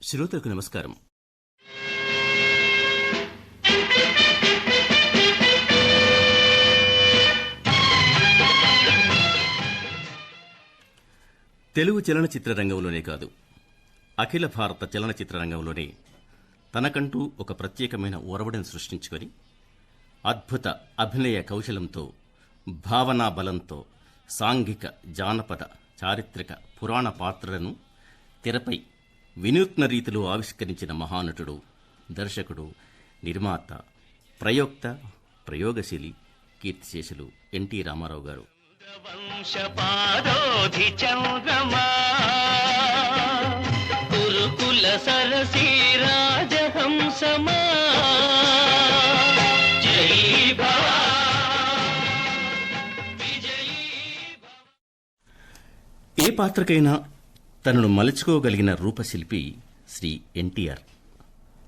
శ్రోతలకు నమస్కారం. తెలుగు చలనచిత్ర రంగంలోనే కాదు, అఖిల భారత చలనచిత్ర రంగంలోనే తనకంటూ ఒక ప్రత్యేకమైన ఒరవడిని సృష్టించుకొని అద్భుత అభినయ కౌశలంతో, భావనా బలంతో సాంఘిక, జానపద, చారిత్రక, పురాణ పాత్రలను తెరపై వినూత్న రీతిలో ఆవిష్కరించిన మహానటుడు, దర్శకుడు, నిర్మాత, ప్రయోక్త, ప్రయోగశీలి, కీర్తిశేషులు ఎన్టీ రామారావు గారు. ఏ పాత్రకైనా తనను మలుచుకోగలిగిన రూపశిల్పి శ్రీ ఎన్టీఆర్.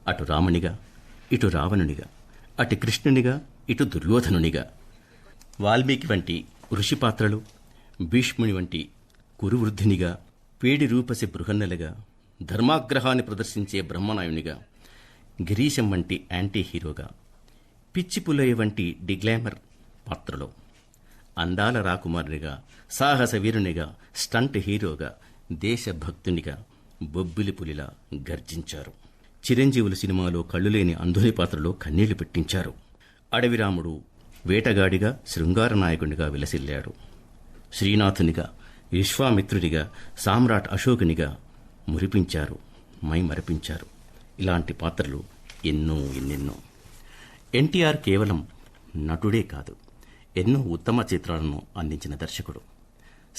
అటు రామునిగా, ఇటు రావణునిగా, అటు కృష్ణునిగా, ఇటు దుర్యోధనునిగా, వాల్మీకి వంటి ఋషి పాత్రలు, భీష్ముని వంటి కురువృద్ధునిగా, పేడి రూపసి బృహన్నెలగా, ధర్మాగ్రహాన్ని ప్రదర్శించే బ్రహ్మనాయునిగా, గిరీశం వంటి యాంటీ హీరోగా, పిచ్చి పుల్లయ్య వంటి డిగ్లామర్ పాత్రలో, అందాల రాకుమారునిగా, సాహస వీరునిగా, స్టంట్ హీరోగా, దేశభక్తునిగా, బొబ్బిలి పులిలా గర్జించారు. చిరంజీవుల సినిమాలో కళ్ళులేని అంధుని పాత్రలో కన్నీళ్లు పెట్టించారు. అడవిరాముడు వేటగాడిగా, శృంగార నాయకునిగా విలసిల్లాడు. శ్రీనాథునిగా, విశ్వామిత్రునిగా, సామ్రాట్ అశోకునిగా మురిపించారు, మైమరపించారు. ఇలాంటి పాత్రలు ఎన్నెన్నో. ఎన్టీఆర్ కేవలం నటుడే కాదు, ఎన్నో ఉత్తమ చిత్రాలను అందించిన దర్శకుడు,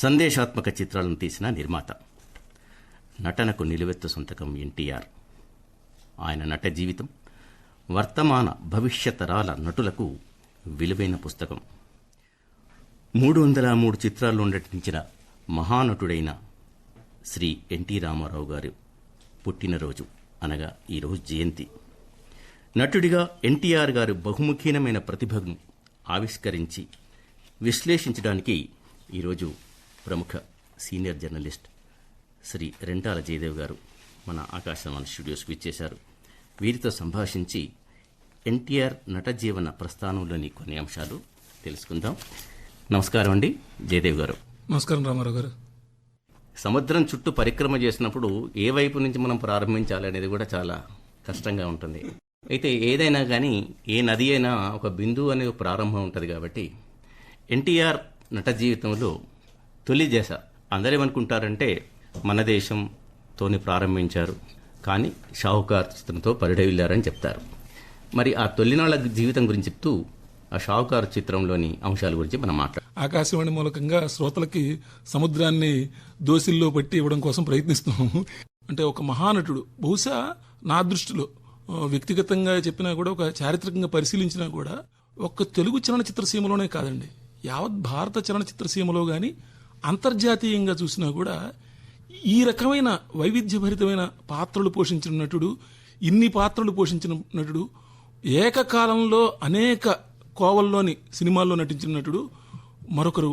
సందేశాత్మక చిత్రాలను తీసిన నిర్మాత. నటనకు నిలువెత్తు సొంతకం ఎన్టీఆర్. ఆయన నట జీవితం వర్తమాన భవిష్యత్ తరాల నటులకు విలువైన పుస్తకం. 303 చిత్రాల్లో నటించిన మహానటుడైన శ్రీ ఎన్టీ రామారావు గారు పుట్టినరోజు అనగా ఈరోజు జయంతి. నటుడిగా ఎన్టీఆర్ గారు బహుముఖీనమైన ప్రతిభను ఆవిష్కరించి విశ్లేషించడానికి ఈరోజు ప్రముఖ సీనియర్ జర్నలిస్ట్ శ్రీ రెంటాల జయదేవ్ గారు మన ఆకాశవాణి స్టూడియోస్ విచ్చేశారు. వీరితో సంభాషించి ఎన్టీఆర్ నట జీవన ప్రస్థానంలోని కొన్ని అంశాలు తెలుసుకుందాం. నమస్కారం అండి జయదేవ్ గారు. నమస్కారం రామారావు గారు. సముద్రం చుట్టూ పరిక్రమ చేసినప్పుడు ఏ వైపు నుంచి మనం ప్రారంభించాలి అనేది కూడా చాలా కష్టంగా ఉంటుంది. అయితే ఏదైనా కానీ, ఏ నది అయినా ఒక బిందువు అనే ప్రారంభం ఉంటుంది. కాబట్టి ఎన్టీఆర్ నట జీవితంలో తొలి దశ అందరేమనుకుంటారంటే మన దేశంతోని ప్రారంభించారు, కానీ షావుకార్ చిత్రంతో పరిడవిల్లారని చెప్తారు. మరి ఆ తొలినాళ్ల జీవితం గురించి చెప్తూ ఆ షావుకారు చిత్రంలోని అంశాల గురించి మనం మాట్లాడాం. ఆకాశవాణి మూలకంగా శ్రోతలకి సముద్రాన్ని దోసిల్లో పట్టి ఇవ్వడం కోసం ప్రయత్నిస్తున్నాము. అంటే ఒక మహానటుడు, బహుశా నా దృష్టిలో వ్యక్తిగతంగా చెప్పినా కూడా, ఒక చారిత్రకంగా పరిశీలించినా కూడా, ఒక్క తెలుగు చలనచిత్ర సీమలోనే కాదండి, యావత్ భారత చలనచిత్ర సీమలో కానీ అంతర్జాతీయంగా చూసినా కూడా ఈ రకమైన వైవిధ్యభరితమైన పాత్రలు పోషించిన నటుడు, ఇన్ని పాత్రలు పోషించిన నటుడు, ఏకకాలంలో అనేక కోవల్లోని సినిమాల్లో నటించిన నటుడు మరొకరు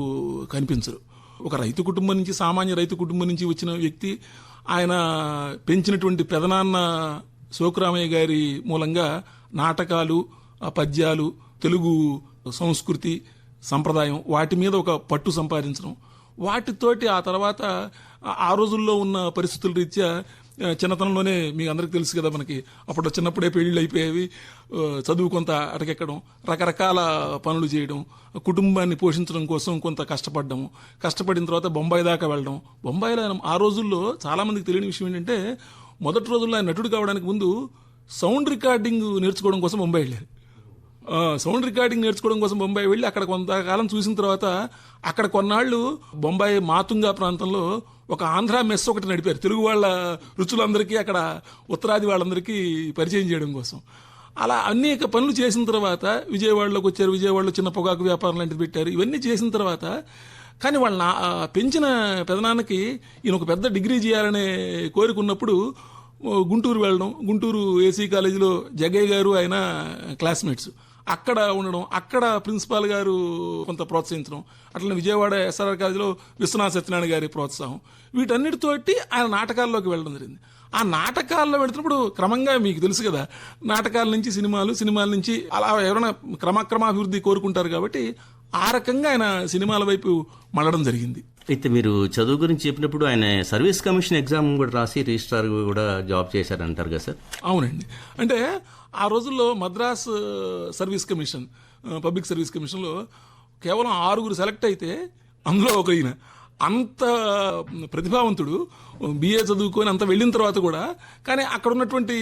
కనిపించరు. ఒక రైతు కుటుంబం నుంచి, సామాన్య రైతు కుటుంబం నుంచి వచ్చిన వ్యక్తి, ఆయన పెంచినటువంటి పెదనాన్న శోకరామయ్య గారి మూలంగా నాటకాలు, పద్యాలు, తెలుగు సంస్కృతి, సంప్రదాయం, వాటి మీద ఒక పట్టు సంపాదించడం, వాటితోటి ఆ తర్వాత ఆ రోజుల్లో ఉన్న పరిస్థితుల రీత్యా చిన్నతనంలోనే మీకు అందరికీ తెలుసు కదా, మనకి అప్పుడు చిన్నప్పుడే పెళ్లిళ్ళు అయిపోయేవి, చదువు కొంత అటకెక్కడం, రకరకాల పనులు చేయడం, కుటుంబాన్ని పోషించడం కోసం కొంత కష్టపడిన తర్వాత బొంబాయి దాకా వెళ్ళడం. బొంబాయిలో ఆ రోజుల్లో చాలా మందికి తెలియని విషయం ఏంటంటే, మొదటి రోజుల్లో ఆయన నటుడు కావడానికి ముందు సౌండ్ రికార్డింగ్ నేర్చుకోవడం కోసం బొంబాయి వెళ్ళారు. సౌండ్ రికార్డింగ్ నేర్చుకోవడం కోసం బొంబాయి వెళ్ళి అక్కడ కొంతకాలం చూసిన తర్వాత అక్కడ కొన్నాళ్లు బొంబాయి మాతుంగా ప్రాంతంలో ఒక ఆంధ్ర మెస్ ఒకటి నడిపారు, తెలుగు వాళ్ళ రుచులందరికీ, అక్కడ ఉత్తరాది వాళ్ళందరికీ పరిచయం చేయడం కోసం. అలా అనేక పనులు చేసిన తర్వాత విజయవాడలోకి వచ్చారు. విజయవాడలో చిన్న పొగాకు వ్యాపారం లాంటిది పెట్టారు. ఇవన్నీ చేసిన తర్వాత కానీ వాళ్ళ పెంచిన పెదనాన్నకి ఈయన ఒక పెద్ద డిగ్రీ చేయాలనే కోరికున్నప్పుడు గుంటూరు వెళ్ళడం, గుంటూరు ఏసీ కాలేజీలో జగ్గయ్య గారు ఆయన క్లాస్మేట్స్, అక్కడ ఉండడం, అక్కడ ప్రిన్సిపాల్ గారు కొంత ప్రోత్సహించడం, అట్లనే విజయవాడ ఎస్ఆర్ఆర్ కాలేజీలో విశ్వనాథ సత్యనారాయణ గారి ప్రోత్సాహం, వీటన్నిటితోటి ఆయన నాటకాల్లోకి వెళ్ళడం జరిగింది. ఆ నాటకాల్లో వెళుతున్నప్పుడు క్రమంగా మీకు తెలుసు కదా, నాటకాల నుంచి సినిమాలు, సినిమాల నుంచి అలా ఎవరైనా క్రమక్రమాభివృద్ధి కోరుకుంటారు కాబట్టి ఆ రకంగా ఆయన సినిమాల వైపు మళ్ళడం జరిగింది. అయితే మీరు చదువు గురించి చెప్పినప్పుడు ఆయన సర్వీస్ కమిషన్ ఎగ్జామ్ కూడా రాసి రిజిస్ట్రార్ కూడా జాబ్ చేశారంటారు కదా సార్? అవునండి. అంటే ఆ రోజుల్లో Madras service commission, public service కమిషన్లో కేవలం 6 సెలెక్ట్ అయితే అందులో ఒక ఈయన అంత ప్రతిభావంతుడు, బిఏ చదువుకొని అంత వెళ్ళిన తర్వాత కూడా, కానీ అక్కడ ఉన్నటువంటి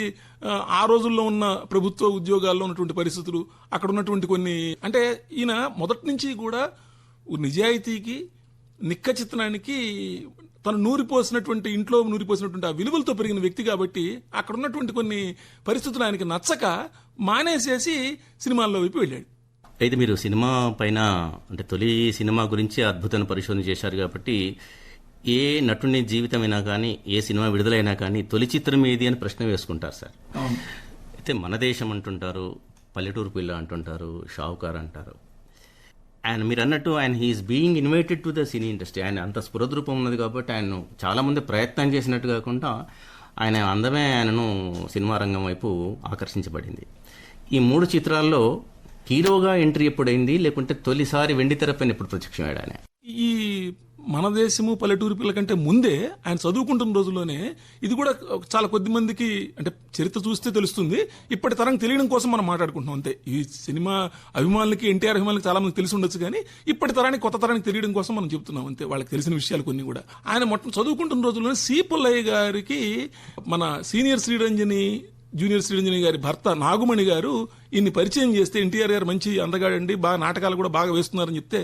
ఆ రోజుల్లో ఉన్న ప్రభుత్వ ఉద్యోగాల్లో ఉన్నటువంటి పరిస్థితులు, అక్కడ ఉన్నటువంటి కొన్ని, అంటే ఈయన మొదటి నుంచి కూడా నిజాయితీకి, నిక్కచితనానికి తను నూరిపోసినటువంటి, ఇంట్లో నూరిపోసినటువంటి ఆ విలువలతో పెరిగిన వ్యక్తి కాబట్టి అక్కడ ఉన్నటువంటి కొన్ని పరిస్థితులు ఆయనకి నచ్చక మానేసేసి సినిమాల్లో వైపు వెళ్ళాడు. అయితే మీరు సినిమా పైన, అంటే తొలి సినిమా గురించి అద్భుతమైన పరిశోధన చేశారు కాబట్టి ఏ నటుని జీవితమైనా కానీ, ఏ సినిమా విడుదలైనా కానీ తొలి చిత్రం ఏది అని ప్రశ్న వేసుకుంటారు సార్. అయితే మన దేశం అంటుంటారు, పల్లెటూరు పిల్ల అంటుంటారు, షావుకార్ అంటారు. ఆయన మీరు అన్నట్టు ఆయన he is being invited to the cine industry. ఆయన అంత స్ఫురద్రూపం ఉన్నది కాబట్టి ఆయన చాలామంది ప్రయత్నం చేసినట్టు కాకుండా ఆయన అందమే ఆయనను సినిమా రంగం వైపు ఆకర్షించబడింది. ఈ 3 చిత్రాల్లో హీరోగా ఎంట్రీ ఎప్పుడైంది, లేకుంటే తొలిసారి వెండితెర పైన ఎప్పుడు ప్రత్యక్షమయ్యాడు ఆయన? ఈ మన దేశము పల్లెటూరు పిల్ల కంటే ముందే ఆయన చదువుకుంటున్న రోజుల్లోనే, ఇది కూడా చాలా కొద్ది మందికి, అంటే చరిత్ర చూస్తే తెలుస్తుంది, ఇప్పటి తరం తెలియడం కోసం మనం మాట్లాడుకుంటున్నాం అంతే. ఈ సినిమా అభిమానులకి, ఎన్టీఆర్ అభిమానులకి చాలా మంది తెలిసి ఉండొచ్చు, కానీ ఇప్పటి తరానికి, కొత్త తరానికి తెలియడం కోసం మనం చెప్తున్నాం అంతే, వాళ్ళకి తెలిసిన విషయాలు కొన్ని కూడా. ఆయన మొత్తం చదువుకుంటున్న రోజుల్లోనే సి పుల్లయ్య గారికి మన సీనియర్ శ్రీరంజని, జూనియర్ శ్రీరంజని గారి భర్త నాగుమణి గారు ఇన్ని పరిచయం చేస్తే, ఎన్టీఆర్ గారు మంచి అందగాడండి, బాగా నాటకాలు కూడా బాగా వేస్తున్నారని చెప్తే,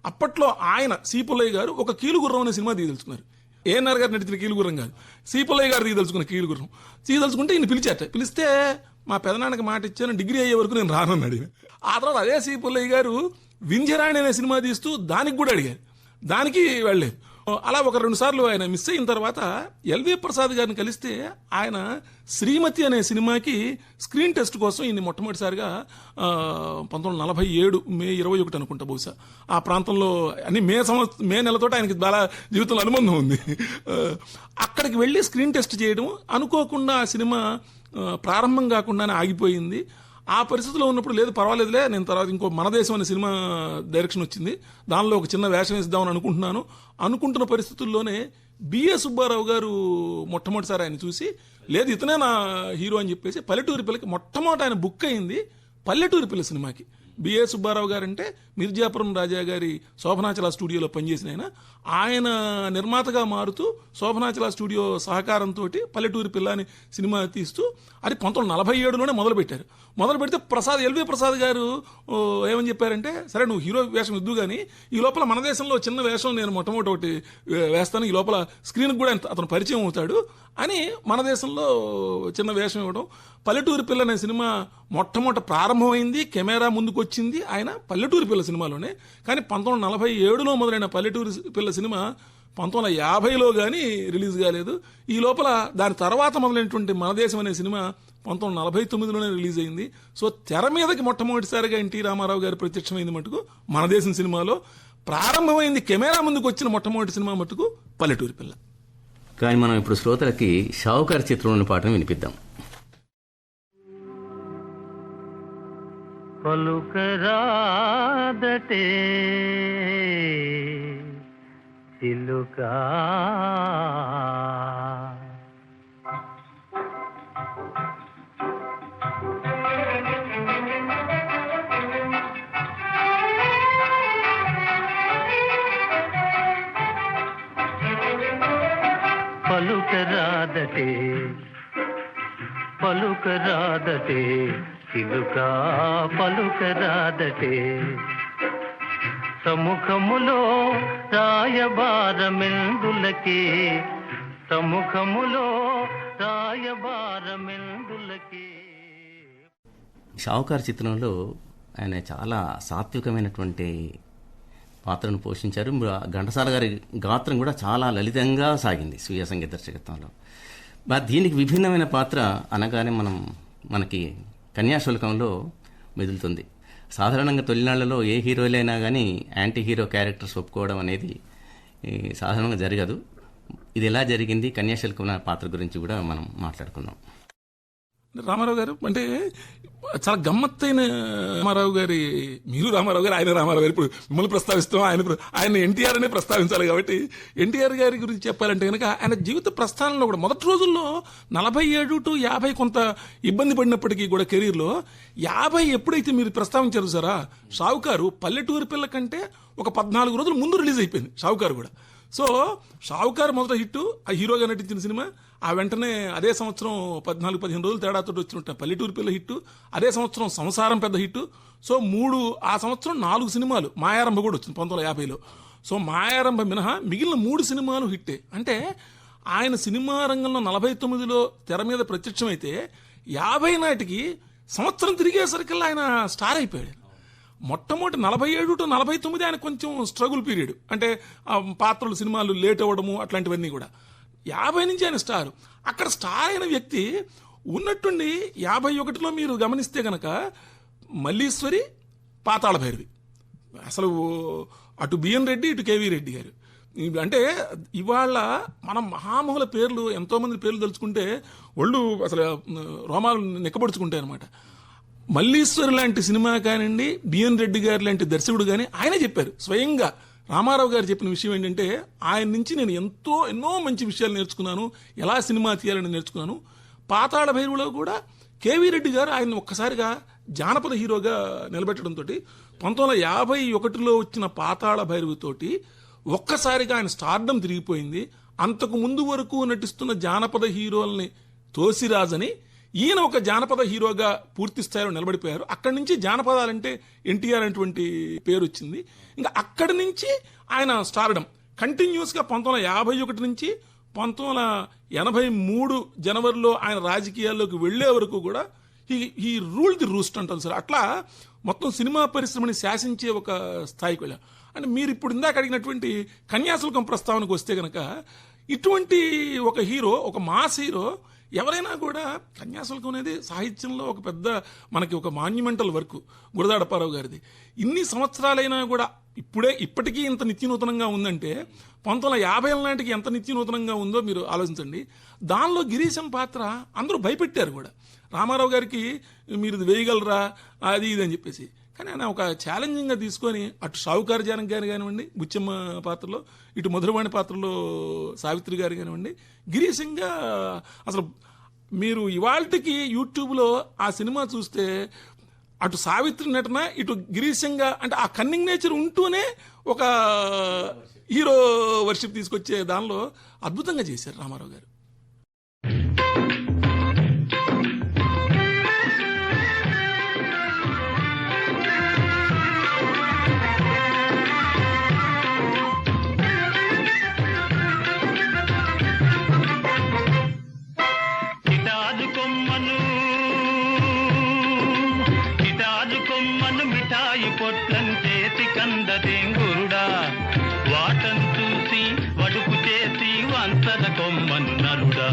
అప్పట్లో ఆయన సి పుల్లయ్య గారు ఒక కీలుగుర్రం అనే సినిమా తీయదలుచుకున్నారు. ఏఎన్ఆర్ గారు నడిచిన కీలుగుర్రం కాదు, సి పుల్లయ్య గారు తీయదలుచుకున్న కీలుగుర్రం. తీయదలుచుకుంటే ఈయన పిలిచాట. పిలిస్తే మా పెదనాన్నకి మాట ఇచ్చాను, డిగ్రీ అయ్యే వరకు నేను రానన్నాడు. ఆ తర్వాత అదే సి పుల్లయ్య గారు వింధ్యరాణి అనే సినిమా తీస్తూ దానికి కూడా అడిగారు, దానికి వెళ్ళలేదు. అలా 1-2 సార్లు ఆయన మిస్ అయిన తర్వాత ఎల్వి ప్రసాద్ గారిని కలిస్తే ఆయన శ్రీమతి అనే సినిమాకి స్క్రీన్ టెస్ట్ కోసం ఈయన మొట్టమొదటిసారిగా 1947 మే 21 అనుకుంటా బహుశా ఆ ప్రాంతంలో, అన్ని మే నెలతో ఆయనకి చాలా జీవితంలో అనుబంధం ఉంది. అక్కడికి వెళ్ళి స్క్రీన్ టెస్ట్ చేయడం, అనుకోకుండా ఆ సినిమా ప్రారంభం కాకుండానే ఆగిపోయింది. ఆ పరిస్థితిలో ఉన్నప్పుడు లేదు పర్వాలేదులే, నేను తర్వాత ఇంకో మన దేశం అనే సినిమా డైరెక్షన్ వచ్చింది, దానిలో ఒక చిన్న వేషం ఇద్దామని అనుకుంటున్న పరిస్థితుల్లోనే బిఏ సుబ్బారావు గారు మొట్టమొదటిసారి ఆయన చూసి, లేదు ఇతనే నా హీరో అని చెప్పేసి పల్లెటూరి పిల్లకి మొట్టమొదటి ఆయన బుక్ అయింది పల్లెటూరి పిల్ల సినిమాకి. బిఏ సుబ్బారావు గారు అంటే మిర్జాపురం రాజా గారి శోభనాచల స్టూడియోలో పనిచేసిన ఆయన నిర్మాతగా మారుతూ శోభనాచల స్టూడియో సహకారంతో పల్లెటూరి పిల్ల అని సినిమా తీస్తూ, అది 1947లోనే మొదలుపెట్టారు. మొదలు పెడితే ఎల్వి ప్రసాద్ గారు ఏమని చెప్పారంటే, సరే నువ్వు హీరో వేషం ఇద్దు కానీ ఈ లోపల మన దేశంలో చిన్న వేషం నేను మొట్టమొదటి వేస్తాను, ఈ లోపల స్క్రీన్కి కూడా అతను పరిచయం అవుతాడు అని మన దేశంలో చిన్న వేషం ఇవ్వడం. పల్లెటూరి పిల్ల అనే సినిమా మొట్టమొదట ప్రారంభమైంది, కెమెరా ముందుకు వచ్చింది ఆయన పల్లెటూరి పిల్ల సినిమాలోనే. కానీ 1947లో మొదలైన పల్లెటూరి పిల్ల సినిమా 1950లో కానీ రిలీజ్ కాలేదు. ఈ లోపల దాని తర్వాత మొదలైనటువంటి మన దేశం అనే సినిమా 1949లోనే రిలీజ్ అయింది. సో తెర మీదకి మొట్టమొదటిసారిగా ఎన్టీ రామారావు గారు ప్రత్యక్షమైంది మటుకు మన దేశం సినిమాలో, ప్రారంభమైంది కెమెరా ముందుకు వచ్చిన మొట్టమొదటి సినిమా మటుకు పల్లెటూరి పిల్ల. కానీ మనం ఇప్పుడు శ్రోతలకి షావుకార్ చిత్రంలోని పాటను వినిపిద్దాం. పలుకరాదటే చిలుక పలుకరాదటే పలుకరాదటే చిలుక పలుకరాదటే సముఖములో రాయబారమెందులకే సముఖములో రాయబారమెందులకే. షావుకార్ చిత్రంలో ఆయన చాలా సాత్వికమైనటువంటి పాత్రను పోషించారు. ఘంటసాల గారి గాత్రం కూడా చాలా లలితంగా సాగింది స్వీయ సంగీత దర్శకత్వంలో. దీనికి విభిన్నమైన పాత్ర అనగానే మనకి కన్యాశుల్కంలో మెదులుతుంది. సాధారణంగా తొలినాళ్లలో ఏ హీరోలైనా కానీ యాంటీ హీరో క్యారెక్టర్స్ ఒప్పుకోవడం అనేది సాధారణంగా జరగదు. ఇది ఎలా జరిగింది, కన్యాశుల్కం పాత్ర గురించి కూడా మనం మాట్లాడుకుందాం. రామారావు గారు అంటే చాలా గమ్మత్తైన రామారావు గారి, మీరు రామారావు గారు, ఆయన రామారావు గారు, ఇప్పుడు మిమ్మల్ని ప్రస్తావిస్తాం, ఆయన ఎన్టీఆర్ అనే ప్రస్తావించాలి. కాబట్టి ఎన్టీఆర్ గారి గురించి చెప్పాలంటే కనుక ఆయన జీవిత ప్రస్థానంలో కూడా మొదటి రోజుల్లో 47 to 50 కొంత ఇబ్బంది పడినప్పటికీ కూడా కెరీర్లో 50 ఎప్పుడైతే మీరు ప్రస్తావించారు సారా, షావుకారు పల్లెటూరు పిల్ల కంటే ఒక 14 రోజులు ముందు రిలీజ్ అయిపోయింది షావుకారు కూడా. సో షావుకారు మొదట హిట్, ఆ హీరోగా నటించిన సినిమా. ఆ వెంటనే అదే సంవత్సరం 14-15 రోజులు తేడాతో వచ్చిన పల్లెటూరు పిల్ల హిట్. అదే సంవత్సరం సంసారం పెద్ద హిట్. సో ఆ సంవత్సరం 4 సినిమాలు, మాయారంభ కూడా వచ్చింది 1950లో. సో మాయారంభ మినహా మిగిలిన 3 సినిమాలు హిట్టే. అంటే ఆయన సినిమా రంగంలో 49లో తెర మీద ప్రత్యక్షమైతే 50 నాటికి సంవత్సరం తిరిగేసరికల్లా ఆయన స్టార్ అయిపోయాడు. మొట్టమొదటి 47 to 49 ఆయన కొంచెం స్ట్రగుల్ పీరియడ్, అంటే పాత్రలు సినిమాలు లేట్ అవ్వడము అట్లాంటివన్నీ కూడా. 50 నుంచి ఆయన స్టార్. అక్కడ స్టార్ అయిన వ్యక్తి ఉన్నట్టుండి 51లో మీరు గమనిస్తే గనక మల్లీశ్వరి, పాతాళ భైరవి, అసలు అటు బిఎన్ రెడ్డి ఇటు కేవీ రెడ్డి గారు. అంటే ఇవాళ మనం మహామహుల పేర్లు, ఎంతో మంది పేర్లు తలుచుకుంటే ఒళ్ళు అసలు రోమాలు నిక్కబడుచుకుంటాయి అనమాట. మల్లీశ్వరి లాంటి సినిమా కానివ్వండి, బిఎన్ రెడ్డి గారి లాంటి దర్శకుడు కానీ ఆయనే చెప్పారు స్వయంగా. రామారావు గారు చెప్పిన విషయం ఏంటంటే, ఆయన నుంచి నేను ఎన్నో మంచి విషయాలు నేర్చుకున్నాను, ఎలా సినిమా తీయాలని నేర్చుకున్నాను. పాతాళ భైరవులో కూడా కేవీ రెడ్డి గారు ఆయన ఒక్కసారిగా జానపద హీరోగా నిలబెట్టడంతో 1951లో వచ్చిన పాతాళ భైరవితోటి ఒక్కసారిగా ఆయన స్టార్డమ్ తిరిగిపోయింది. అంతకు ముందు వరకు నటిస్తున్న జానపద హీరోల్ని తోసిరాజని ఈయన ఒక జానపద హీరోగా పూర్తి స్థాయిలో నిలబడిపోయారు. అక్కడి నుంచి జానపదాలంటే ఎన్టీఆర్ అనేటువంటి పేరు వచ్చింది. ఇంకా అక్కడి నుంచి ఆయన స్టార్డమ్ కంటిన్యూస్గా 1951 నుంచి 1983 జనవరిలో ఆయన రాజకీయాల్లోకి వెళ్లే వరకు కూడా ఈ రూల్ ది రూస్ట్ అంటారు సార్. అట్లా మొత్తం సినిమా పరిశ్రమని శాసించే ఒక స్థాయికి వెళ్ళారు. అంటే మీరు ఇప్పుడు ఇందాక అడిగినటువంటి కన్యాశుల్కం ప్రస్తావనకు వస్తే గనక, ఇటువంటి ఒక హీరో, ఒక మాస్ హీరో ఎవరైనా కూడా, కన్యాశుల్కం అనేది సాహిత్యంలో ఒక పెద్ద మనకి ఒక మాన్యుమెంటల్ వర్క్ గురదాడ అప్పారావు గారిది. ఇన్ని సంవత్సరాలైనా కూడా ఇప్పటికీ ఇంత నిత్యనూతనంగా ఉందంటే 1950 నాటికి ఎంత నిత్యనూతనంగా ఉందో మీరు ఆలోచించండి. దానిలో గిరీశం పాత్ర అందరూ భయపెట్టారు కూడా. రామారావు గారికి మీరు ఇది వేయగలరా అది ఇది అని చెప్పేసి. కానీ ఆయన ఒక ఛాలెంజింగ్గా తీసుకొని అటు షావుకారు జానకి గారు కానివ్వండి బుచ్చమ్మ పాత్రలో, ఇటు మధురవాణి పాత్రలో సావిత్రి గారు కానివ్వండి, గిరీశంగా అసలు మీరు ఇవాళకి యూట్యూబ్లో ఆ సినిమా చూస్తే అటు సావిత్రి నటన, ఇటు గిరీశంగా, అంటే ఆ కన్నింగ్ నేచర్ ఉంటూనే ఒక హీరో వర్షిప్ తీసుకొచ్చే దానిలో అద్భుతంగా చేశారు రామారావు గారు. పొట్లం చేసి కందదేంగురుడా, వాటం చూసి వడుపు చేసి వంచన కొమ్మను నరుడా,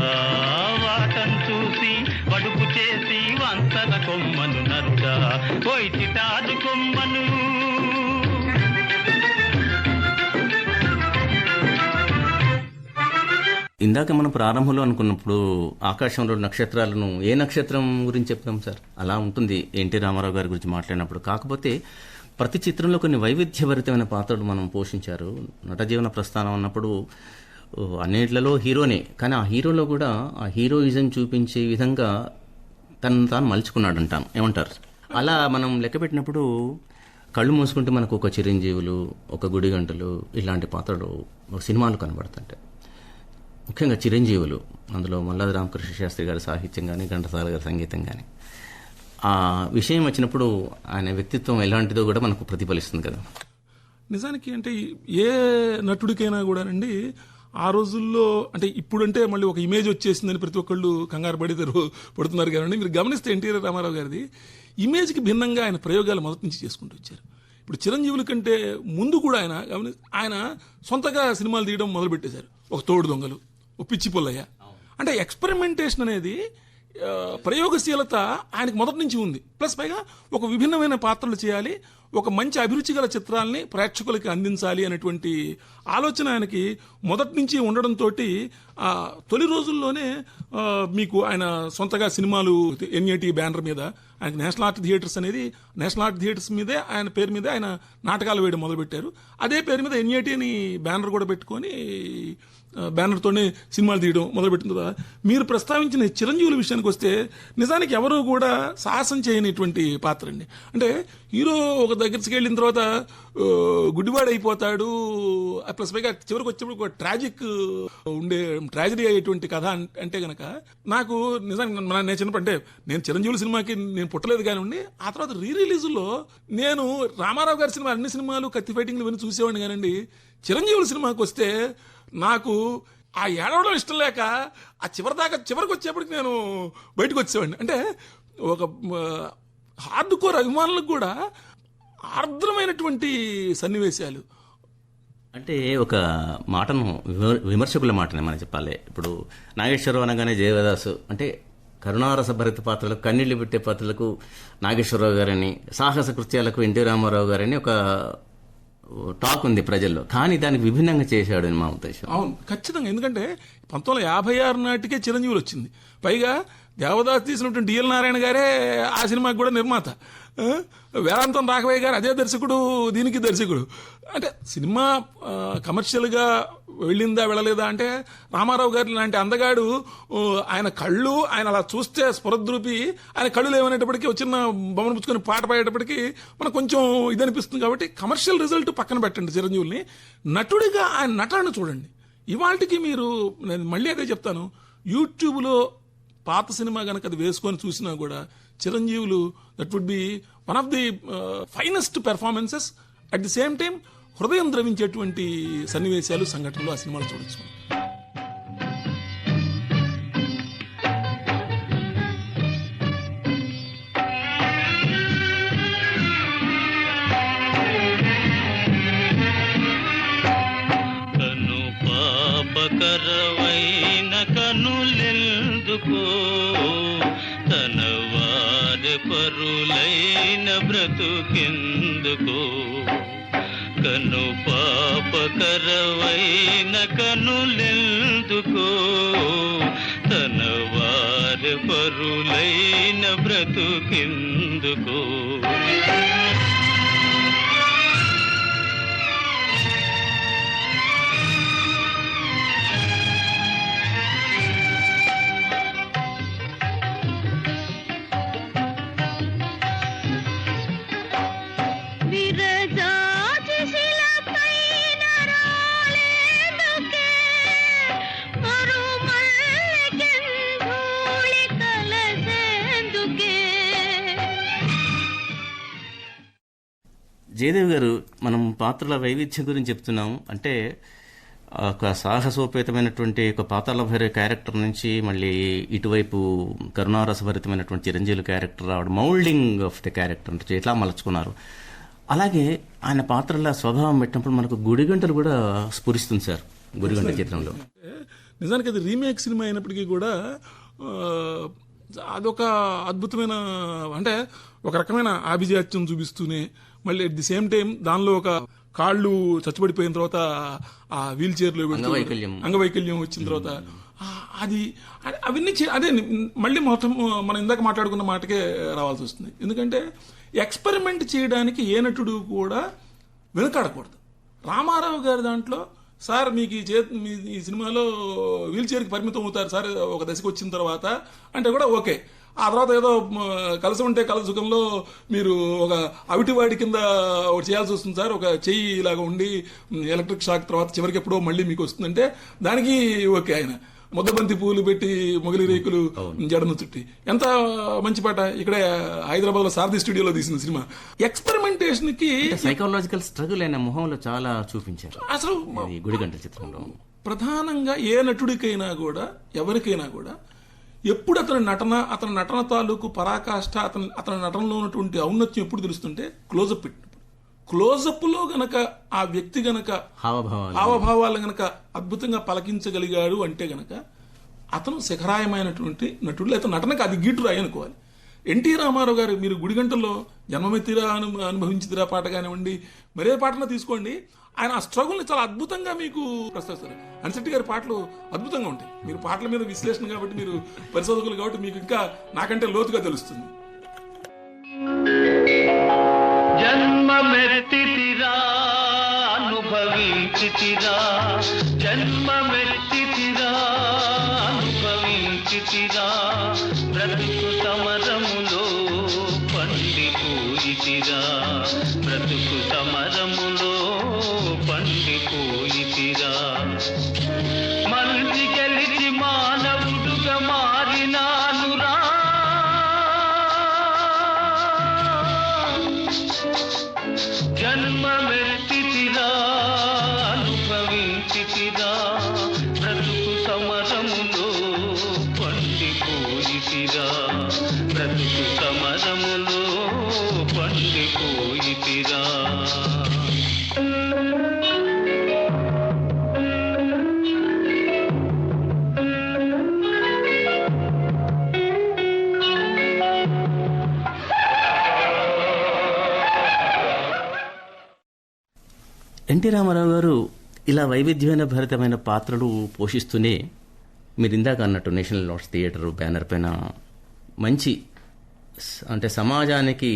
వాటం చూసి వడుపు చేసి వంచన కొమ్మను నరుడా, పోయి చిటాదు కొమ్మను. ఇందాక మనం ప్రారంభంలో అనుకున్నప్పుడు ఆకాశంలో నక్షత్రాలను ఏ నక్షత్రం గురించి చెప్తాం సార్, అలా ఉంటుంది ఎన్టీ రామారావు గారి గురించి మాట్లాడినప్పుడు. కాకపోతే ప్రతి చిత్రంలో కొన్ని వైవిధ్యభరితమైన పాత్రలు మనం పోషించారు. నటజీవన ప్రస్థానం అన్నప్పుడు అన్నిట్లలో హీరోనే, కానీ ఆ హీరోలో కూడా ఆ హీరోయిజం చూపించే విధంగా తను తాను మలుచుకున్నాడు అంటాం, ఏమంటారు? అలా మనం లెక్క పెట్టినప్పుడు కళ్ళు మూసుకుంటే మనకు ఒక చిరంజీవులు, ఒక గుడిగంటలు ఇలాంటి పాత్రలు సినిమాలు కనబడుతుంటాయి. ముఖ్యంగా చిరంజీవులు, అందులో మల్లాది రామకృష్ణ శాస్త్రి గారి సాహిత్యం కానీ, ఘంటసాల గారి సంగీతం కానీ, ఆ విషయం వచ్చినప్పుడు ఆయన వ్యక్తిత్వం ఎలాంటిదో కూడా మనకు ప్రతిఫలిస్తుంది కదా. నిజానికి అంటే ఏ నటుడికైనా కూడానండి ఆ రోజుల్లో, అంటే ఇప్పుడంటే మళ్ళీ ఒక ఇమేజ్ వచ్చేసిందని ప్రతి ఒక్కళ్ళు కంగారు పడుతున్నారు కానీ, మీరు గమనిస్తే ఎన్టీఆర్ రామారావు గారిది ఇమేజ్కి భిన్నంగా ఆయన ప్రయోగాలు మొదటి నుంచి చేసుకుంటూ వచ్చారు. ఇప్పుడు చిరంజీవుల కంటే ముందు కూడా ఆయన సొంతగా సినిమాలు తీయడం మొదలుపెట్టేశారు. ఒక తోడు దొంగలు, ఒక పిచ్చి పుల్లయ్య. అంటే ఎక్స్పెరిమెంటేషన్ అనేది ప్రయోగశీలత ఆయనకు మొదటి నుంచి ఉంది. ప్లస్ పైగా ఒక విభిన్నమైన పాత్రలు చేయాలి, ఒక మంచి అభిరుచి గల చిత్రాల్ని ప్రేక్షకులకి అందించాలి అనేటువంటి ఆలోచన ఆయనకి మొదటి నుంచి ఉండడంతో తొలి రోజుల్లోనే మీకు ఆయన సొంతగా సినిమాలు ఎన్ఏటి బ్యానర్ మీద ఆయనకి నేషనల్ ఆర్ట్ థియేటర్స్ మీదే ఆయన పేరు మీద ఆయన నాటకాలు వేయడం మొదలుపెట్టారు. అదే పేరు మీద ఎన్ఏటి అని బ్యానర్ కూడా పెట్టుకొని బ్యానర్తోనే సినిమాలు తీయడం మొదలుపెట్టిన తర్వాత మీరు ప్రస్తావించిన చిరంజీవుల విషయానికి వస్తే నిజానికి ఎవరు కూడా సాహసం చేయనిటువంటి పాత్ర అండి. అంటే హీరో ఒక దగ్గరికి వెళ్ళిన తర్వాత గుడ్డివాడు అయిపోతాడు, ప్లస్ పైగా చివరికి వచ్చేప్పుడు ఒక ట్రాజడీ అయ్యేటువంటి కథ అంటే గనక నాకు నిజానికి నేను చిన్నప్పుడు అంటే నేను చిరంజీవుల సినిమాకి నేను పుట్టలేదు కానివ్వండి, ఆ తర్వాత రిలీజుల్లో నేను రామారావు గారి సినిమా అన్ని సినిమాలు కత్తి ఫైటింగ్లు ఇవన్నీ చూసేవాడిని కానండి. చిరంజీవుల సినిమాకి వస్తే నాకు ఆ ఏడవడం ఇష్టం లేక ఆ చివరికి వచ్చేప్పటికి నేను బయటకు వచ్చేవాడిని. అంటే ఒక హార్డ్ కోర్ అభిమానులకు కూడా ఆర్ద్రమైనటువంటి సన్నివేశాలు. అంటే ఒక మాటను విమర్శకుల మాటనే మనం చెప్పాలి. ఇప్పుడు నాగేశ్వరరావు అనగానే జయదాసు అంటే కరుణారస భరిత పాత్రలకు, కన్నీళ్లు పెట్టే పాత్రలకు నాగేశ్వరరావు గారని, సాహస కృత్యాలకు ఎన్టీ రామారావు గారని ఒక టాక్ ఉంది ప్రజల్లో. కానీ దానికి విభిన్నంగా చేశాడు అని మా ఉద్దేశం. అవును, ఖచ్చితంగా. ఎందుకంటే 1956 నాటికే చిరంజీవులు వచ్చింది. పైగా దేవదాస్ తీసినటువంటి డిఎల్ నారాయణ గారే ఆ సినిమాకి కూడా నిర్మాత. వేదాంతం రాఘవయ్య గారు అదే దర్శకుడు, దీనికి దర్శకుడు. అంటే సినిమా కమర్షియల్గా వెళ్ళిందా వెళ్ళలేదా అంటే రామారావు గారి లాంటి అందగాడు ఆయన కళ్ళు, ఆయన అలా చూస్తే స్ఫురద్రూపి, ఆయన కళ్ళు లేవనేటప్పటికీ చిన్న బొమ్మను పుచ్చుకొని పాట పాడేటప్పటికి మనకు కొంచెం ఇది అనిపిస్తుంది. కాబట్టి కమర్షియల్ రిజల్ట్ పక్కన పెట్టండి చిరంజీవుల్ని, నటుడిగా ఆయన నటనను చూడండి. ఇవాళకి మీరు, నేను మళ్ళీ అదే చెప్తాను, యూట్యూబ్లో పాత సినిమా కనుక అది వేసుకొని చూసినా కూడా చిరంజీవులు that would be one of the finest performances. At the same time హృదయం ద్రవించేటువంటి సన్నివేశాలు, సంఘటనలు ఆ సినిమాలు చూడొచ్చు. కను పాపకరవైన కనులెందుకో, తన వారి పరులైన బ్రతుకెందుకో. కను పాపకరవైన కనులెందుకో, తన వారి పరులైన బ్రతుకెందుకో. జయదేవ్ గారు, మనం పాత్రల వైవిధ్యం గురించి చెప్తున్నాం. అంటే ఒక సాహసోపేతమైనటువంటి ఒక పాతాళ భైరవ క్యారెక్టర్ నుంచి మళ్ళీ ఇటువైపు కరుణారసభరితమైనటువంటి చిరంజీవి క్యారెక్టర్ రావడం, మౌల్డింగ్ ఆఫ్ ద క్యారెక్టర్ అంటే ఎట్లా మలుచుకున్నారు. అలాగే ఆయన పాత్రల స్వభావం పెట్టినప్పుడు మనకు గుడిగంటలు కూడా స్ఫురిస్తుంది సార్. గుడిగంట చిత్రంలో నిజానికి అది రీమేక్ సినిమా అయినప్పటికీ కూడా అదొక అద్భుతమైన, అంటే ఒక రకమైన ఆభిజాత్యం చూపిస్తూనే మళ్ళీ అట్ ది సేమ్ టైం దానిలో ఒక కాళ్ళు చచ్చుబడిపోయిన తర్వాత ఆ వీల్ చైర్లో అంగవైకల్యం వచ్చిన తర్వాత అది అవన్నీ అదే మళ్ళీ మొత్తం మనం ఇందాక మాట్లాడుకున్న మాటకే రావాల్సి వస్తుంది. ఎందుకంటే ఎక్స్పెరిమెంట్ చేయడానికి ఏ నటుడు కూడా వెనుకాడకూడదు. రామారావు గారి దాంట్లో సార్ మీకు ఈ సినిమాలో వీల్ చైర్కి పరిమితం అవుతారు సార్ ఒక దశకు వచ్చిన తర్వాత అంటే కూడా ఓకే. ఆ తర్వాత ఏదో కలిసి ఉంటే కల సుఖంలో మీరు ఒక అవిటివాడి కింద ఒకటి చేయాల్సి వస్తుంది సార్, ఒక చెయ్యి ఇలాగా ఉండి ఎలక్ట్రిక్ షాక్ తర్వాత చివరికి ఎప్పుడో మళ్ళీ మీకు వస్తుందంటే దానికి ఓకే. ఆయన ముద్దబంతి పూలు పెట్టి మొగలి రేకులు జడను చుట్టి ఎంత మంచి పాట. ఇక్కడే హైదరాబాద్ లో సారథి స్టూడియోలో తీసిన సినిమా. ఎక్స్పెరిమెంటేషన్ కి సైకాలజికల్ స్ట్రగుల్ అయిన మొహంలో చాలా చూపించారు అసలు గుడిగంట చిత్రంలో. ప్రధానంగా ఏ నటుడికైనా కూడా ఎవరికైనా కూడా ఎప్పుడు అతని నటన తాలూకు పరాకాష్ఠ, అతని నటనలో ఉన్నటువంటి ఔన్నత్యం ఎప్పుడు తెలుస్తుంటే క్లోజప్ పెట్టినప్పుడు. క్లోజప్ లో గనక ఆ వ్యక్తి గనక హావభావాలు గనక అద్భుతంగా పలకించగలిగాడు అంటే గనక అతను శిఖరాయమైనటువంటి నటుడు, లేకపోతే నటనకు అది గీటురాయి అనుకోవాలి. ఎన్టీ రామారావు గారు మీరు గుడిగంటల్లో జన్మమెత్తిరా అనుభవించిదిరా పాట కానివ్వండి, మరే పాటలో తీసుకోండి, ఆయన ఆ స్ట్రగుల్ని చాలా అద్భుతంగా మీకు ప్రస్తావిస్తారు. అనిశెట్టి గారి పాటలు అద్భుతంగా ఉంటాయి. మీరు పాటల మీద విశ్లేషణ కాబట్టి, మీరు పరిశోధకులు కాబట్టి మీకు ఇంకా నాకంటే లోతుగా తెలుస్తుంది. జన్మమెత్తితిరా అనుభవించితిరా, జన్మమెత్తితిరా అనుభవించితిరా, బ్రతుకు సమరములో పండిపోయితిరా, బ్రతుకు సమరములో పండిపోయితిరా, మళ్ళీ గెలిచి మానవుడుగా మారినానురా, జన్మమెత్తితిరా అనుభవించితిరా, బ్రతుకు సమరములో పండిపోయితిరా, బ్రతుకు సమరములో పండిపోయితిరా. ఎన్టీ రామారావు గారు ఇలా వైవిధ్యమైన భరితమైన పాత్రలు పోషిస్తూనే మీరు ఇందాక అన్నట్టు నేషనల్ ఆర్ట్స్ థియేటర్ బ్యానర్ పైన మంచి అంటే సమాజానికి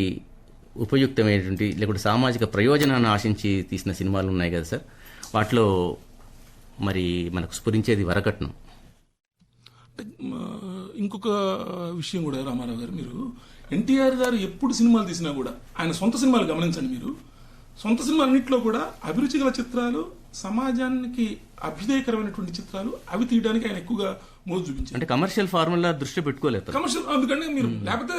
ఉపయుక్తమైనటువంటి లేకుంటే సామాజిక ప్రయోజనాన్ని ఆశించి తీసిన సినిమాలు ఉన్నాయి కదా సార్, వాటిలో మరి మనకు స్ఫురించేది వరకట్నం. ఇంకొక విషయం కూడా రామారావు గారు, మీరు ఎన్టీఆర్ గారు ఎప్పుడు సినిమాలు తీసినా కూడా ఆయన సొంత సినిమాలు గమనించండి, మీరు సొంత సినిమాలన్నింటిలో కూడా అభిరుచి గల చిత్రాలు, సమాజానికి అభ్యుదయకరమైనటువంటి చిత్రాలు, అవి తీయడానికి ఆయన ఎక్కువగా మోజు చూపించారు. అంటే కమర్షియల్ ఫార్ములా దృష్టి పెట్టుకోలేదు కమర్షియల్, అందుకంటే మీరు లేకపోతే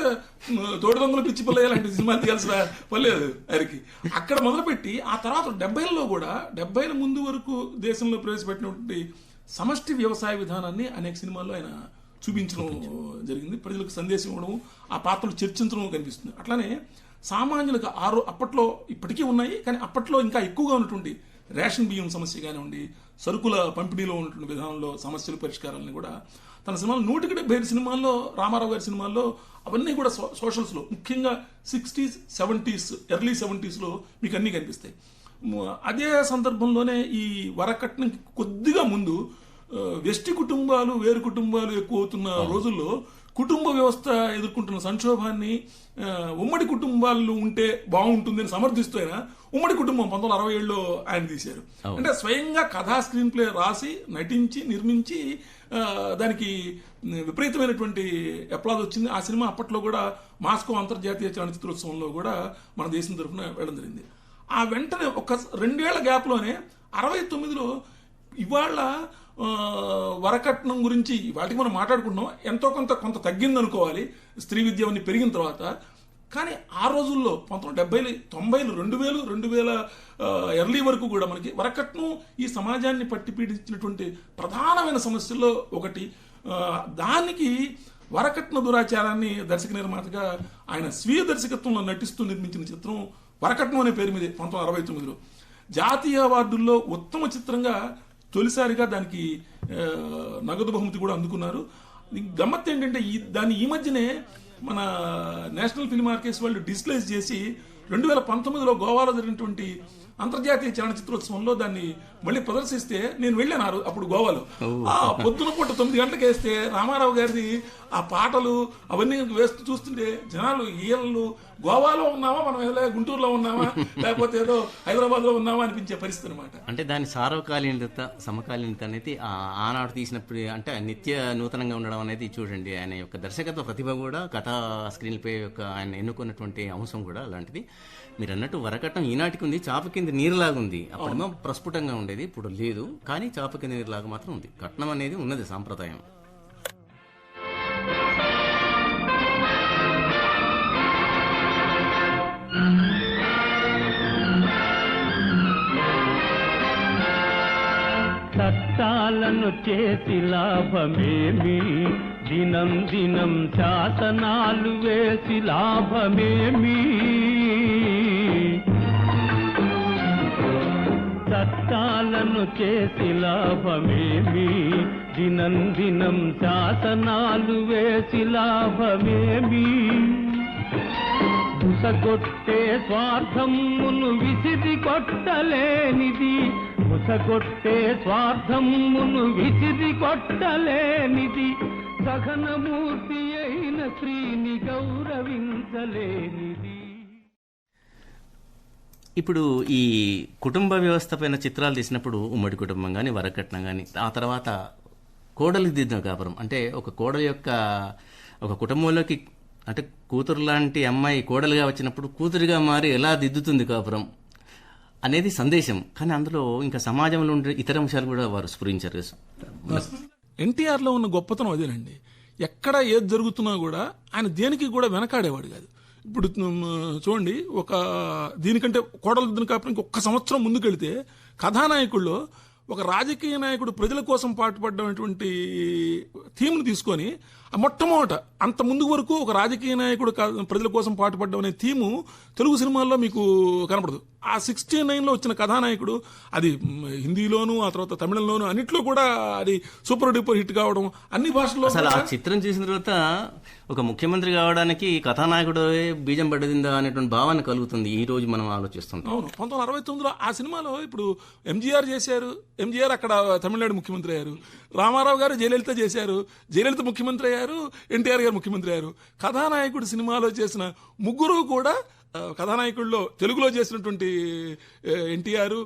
తోడు దొంగలు పిచ్చి పల్లయ్య లాంటి సినిమాలు తీయాల్సిన పర్లేదు ఆయనకి. అక్కడ మొదలుపెట్టి ఆ తర్వాత 70లలో కూడా 70ల ముందు వరకు దేశంలో ప్రవేశపెట్టినటువంటి సమష్టి వ్యవసాయ విధానాన్ని అనేక సినిమాల్లో ఆయన చూపించడం జరిగింది. ప్రజలకు సందేశం ఇవ్వడం, ఆ పాత్రలు చర్చించడం కనిపిస్తుంది. అట్లానే సామాన్యులకు అప్పట్లో ఇప్పటికీ ఉన్నాయి, కానీ అప్పట్లో ఇంకా ఎక్కువగా ఉన్నటువంటి రేషన్ బియ్యం సమస్య కానివ్వండి, సరుకుల పంపిణీలో ఉన్నటువంటి విధానంలో సమస్యల పరిష్కారాలని కూడా తన సినిమాలు 175 సినిమాల్లో, రామారావు గారి సినిమాల్లో అవన్నీ కూడా సోషల్స్లో, ముఖ్యంగా 60s, 70s, ఎర్లీ 70sలో మీకు అన్నీ కనిపిస్తాయి. అదే సందర్భంలోనే ఈ వరకట్నం కొద్దిగా ముందు వెష్టి కుటుంబాలు, వేరు కుటుంబాలు ఎక్కువ అవుతున్న రోజుల్లో కుటుంబ వ్యవస్థ ఎదుర్కొంటున్న సంక్షోభాన్ని ఉమ్మడి కుటుంబాలు ఉంటే బాగుంటుందని సమర్థిస్తూ ఆయన ఉమ్మడి కుటుంబం 1967లో ఆయన తీశారు. అంటే స్వయంగా కథా స్క్రీన్ ప్లే రాసి, నటించి, నిర్మించి దానికి విపరీతమైనటువంటి అప్లాజ్ వచ్చింది. ఆ సినిమా అప్పట్లో కూడా మాస్కో అంతర్జాతీయ చలనచిత్రోత్సవంలో కూడా మన దేశం తరఫున వెళ్ళడం జరిగింది. ఆ వెంటనే ఒక 2 ఏళ్ల గ్యాప్లోనే 69లో ఇవాళ వరకట్నం గురించి వాటికి మనం మాట్లాడుకుంటున్నాం, ఎంతో కొంత తగ్గింది అనుకోవాలి స్త్రీ విద్య అన్ని పెరిగిన తర్వాత. కానీ ఆ రోజుల్లో 1970, 90, 2000 ఎర్లీ వరకు కూడా మనకి వరకట్నం ఈ సమాజాన్ని పట్టి పీడించినటువంటి ప్రధానమైన సమస్యల్లో ఒకటి. దానికి వరకట్న దురాచారాన్ని దర్శక నిర్మాతగా ఆయన స్వీయ దర్శకత్వంలో నటిస్తూ నిర్మించిన చిత్రం వరకట్నం అనే పేరు మీదే 1969లో జాతీయ అవార్డుల్లో ఉత్తమ చిత్రంగా తొలిసారిగా దానికి నగదు బహుమతి కూడా అందుకున్నారు. గమ్మత్ ఏంటంటే దాన్ని ఈ మధ్యనే మన నేషనల్ ఫిల్మ్ ఆర్కైవ్స్ వాళ్ళు డిజిటలైజ్ చేసి 2019లో గోవాలో జరిగినటువంటి అంతర్జాతీయ చలనచిత్రోత్సవంలో దాన్ని మళ్ళీ ప్రదర్శిస్తే నేను వెళ్ళాను అప్పుడు గోవాలో. ఆ పొద్దున పూట 9 గంటలకు వేస్తే రామారావు గారిది ఆ పాటలు అవన్నీ వేస్తూ చూస్తుంటే జనాలు ఈళ్ళు గోవాలో ఉన్నామా, మనం ఏదో గుంటూరులో ఉన్నామా, లేకపోతే ఏదో హైదరాబాద్ లో ఉన్నామా అనిపించే పరిస్థితి అనమాట. అంటే దాని సార్వకాలీనత, సమకాలీనత అనేది ఆనాడు తీసినప్పుడు అంటే నిత్య నూతనంగా ఉండడం అనేది చూడండి. ఆయన యొక్క దర్శకత్వ ప్రతిభ కూడా, కథా స్క్రీన్ ప్లే యొక్క ఆయన ఎన్నుకున్నటువంటి అంశం కూడా అలాంటిది. మీరు అన్నట్టు వరకట్నం ఈనాటికి ఉంది, చాప కింద నీరులాగా ఉంది. అప్పుడేమో ప్రస్ఫుటంగా ఉండేది, ఇప్పుడు లేదు. కానీ చాప కింద నీరులాగా మాత్రం ఉంది. కట్నం అనేది ఉన్నది సాంప్రదాయం. చట్టాలను చేసి లాభమేమి, దినం దినం శాసనాలు వేసి లాభమేమి, చట్టాలను చేసి లాభమేమి, దినం దినం శాసనాలు వేసి లాభమేమి ముసగొట్టే స్వార్థమును విసిరి కొట్టలేనిది ముసగొట్టే స్వార్థమును విసిరి కొట్టలేనిది సహనమూర్తి అయిన శ్రీని గౌరవించలేనిది. ఇప్పుడు ఈ కుటుంబ వ్యవస్థ పైన చిత్రాలు తీసినప్పుడు ఉమ్మడి కుటుంబం కానీ వరకట్నం కానీ ఆ తర్వాత కోడలి దిద్దిన కాపురం అంటే ఒక కోడలి యొక్క ఒక కుటుంబంలోకి అంటే కూతురు లాంటి అమ్మాయి కోడలుగా వచ్చినప్పుడు కూతురుగా మారి ఎలా దిద్దుతుంది కాపురం అనేది సందేశం. కానీ అందులో ఇంకా సమాజంలో ఉండే ఇతర అంశాలు కూడా వారు స్ఫురించారు. ఎన్టీఆర్లో ఉన్న గొప్పతనం అదేనండి. ఎక్కడ ఏది జరుగుతున్నా కూడా ఆయన దేనికి కూడా వెనకాడేవాడు కాదు. ఇప్పుడు చూడండి, ఒక దీనికంటే కోడలు దిద్దిన కాపురం ఇంకొక సంవత్సరం ముందుకెళ్తే కథానాయకుల్లో ఒక రాజకీయ నాయకుడు ప్రజల కోసం పాటుపడ్డటువంటి థీమ్ను తీసుకొని మొట్టమొదట అంత ముందు వరకు ఒక రాజకీయ నాయకుడు ప్రజల కోసం పాటుపడ్డం అనే థీము తెలుగు సినిమాల్లో మీకు కనపడదు. ఆ 69లో వచ్చిన కథానాయకుడు అది హిందీలోను ఆ తర్వాత తమిళంలోను అన్నిట్లో కూడా అది సూపర్ డూపర్ హిట్ కావడం అన్ని భాషల్లో. అసలు ఆ చిత్రం చూసిన తర్వాత ఒక ముఖ్యమంత్రి కావడానికి కథానాయకుడు బీజం పడిందా అనేటువంటి భావన కలుగుతుంది ఈ రోజు మనం ఆలోచిస్తుంటాం. అవును, 1969లో ఆ సినిమాలో ఇప్పుడు ఎంజీఆర్ చేశారు. ఎంజీఆర్ అక్కడ తమిళనాడు ముఖ్యమంత్రి అయ్యారు. రామారావు గారు జయలలిత చేశారు. జయలలిత ముఖ్యమంత్రి అయ్యారు. ఎన్టీఆర్ గారు ముఖ్యమంత్రి అయ్యారు. కథానాయకుడు సినిమాలో చేసిన ముగ్గురు కూడా కథానాయకుల్లో తెలుగులో చేసినటువంటి ఎన్టీఆర్,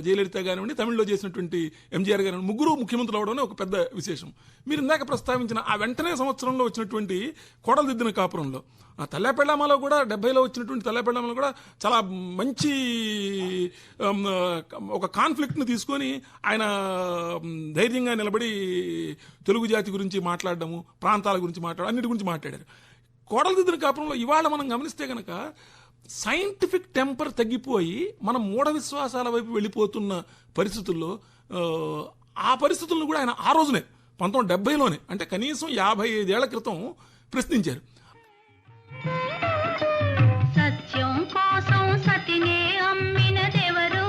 జయలలిత కానివ్వండి, తమిళ్లో చేసినటువంటి ఎంజీఆర్ గారు ముగ్గురు ముఖ్యమంత్రులు అవడం ఒక పెద్ద విశేషం. మీరు ఇందాక ప్రస్తావించిన ఆ వెంటనే సంవత్సరంలో వచ్చినటువంటి కోడలు దిద్దిన కాపురంలో, ఆ తల్లాపెళ్ళామాలో కూడా 70లో వచ్చినటువంటి తల్లాపెళ్ళామాలో కూడా చాలా మంచి ఒక కాన్ఫ్లిక్ట్ని తీసుకొని ఆయన ధైర్యంగా నిలబడి తెలుగు జాతి గురించి మాట్లాడడము, ప్రాంతాల గురించి మాట్లాడడం, అన్నిటి గురించి మాట్లాడారు. కోడలు దిద్దిన కాపురంలో ఇవాళ మనం గమనిస్తే కనుక సైంటిఫిక్ టెంపర్ తగ్గిపోయి మనం మూఢ విశ్వాసాల వైపు వెళ్ళిపోతున్న పరిస్థితుల్లో ఆ పరిస్థితులను కూడా ఆయన ఆ రోజునే 1970లోనే అంటే కనీసం 55 ఏళ్ల క్రితం ప్రశ్నించారు. సత్యం కోసం సతినే అమ్మినదెవరు?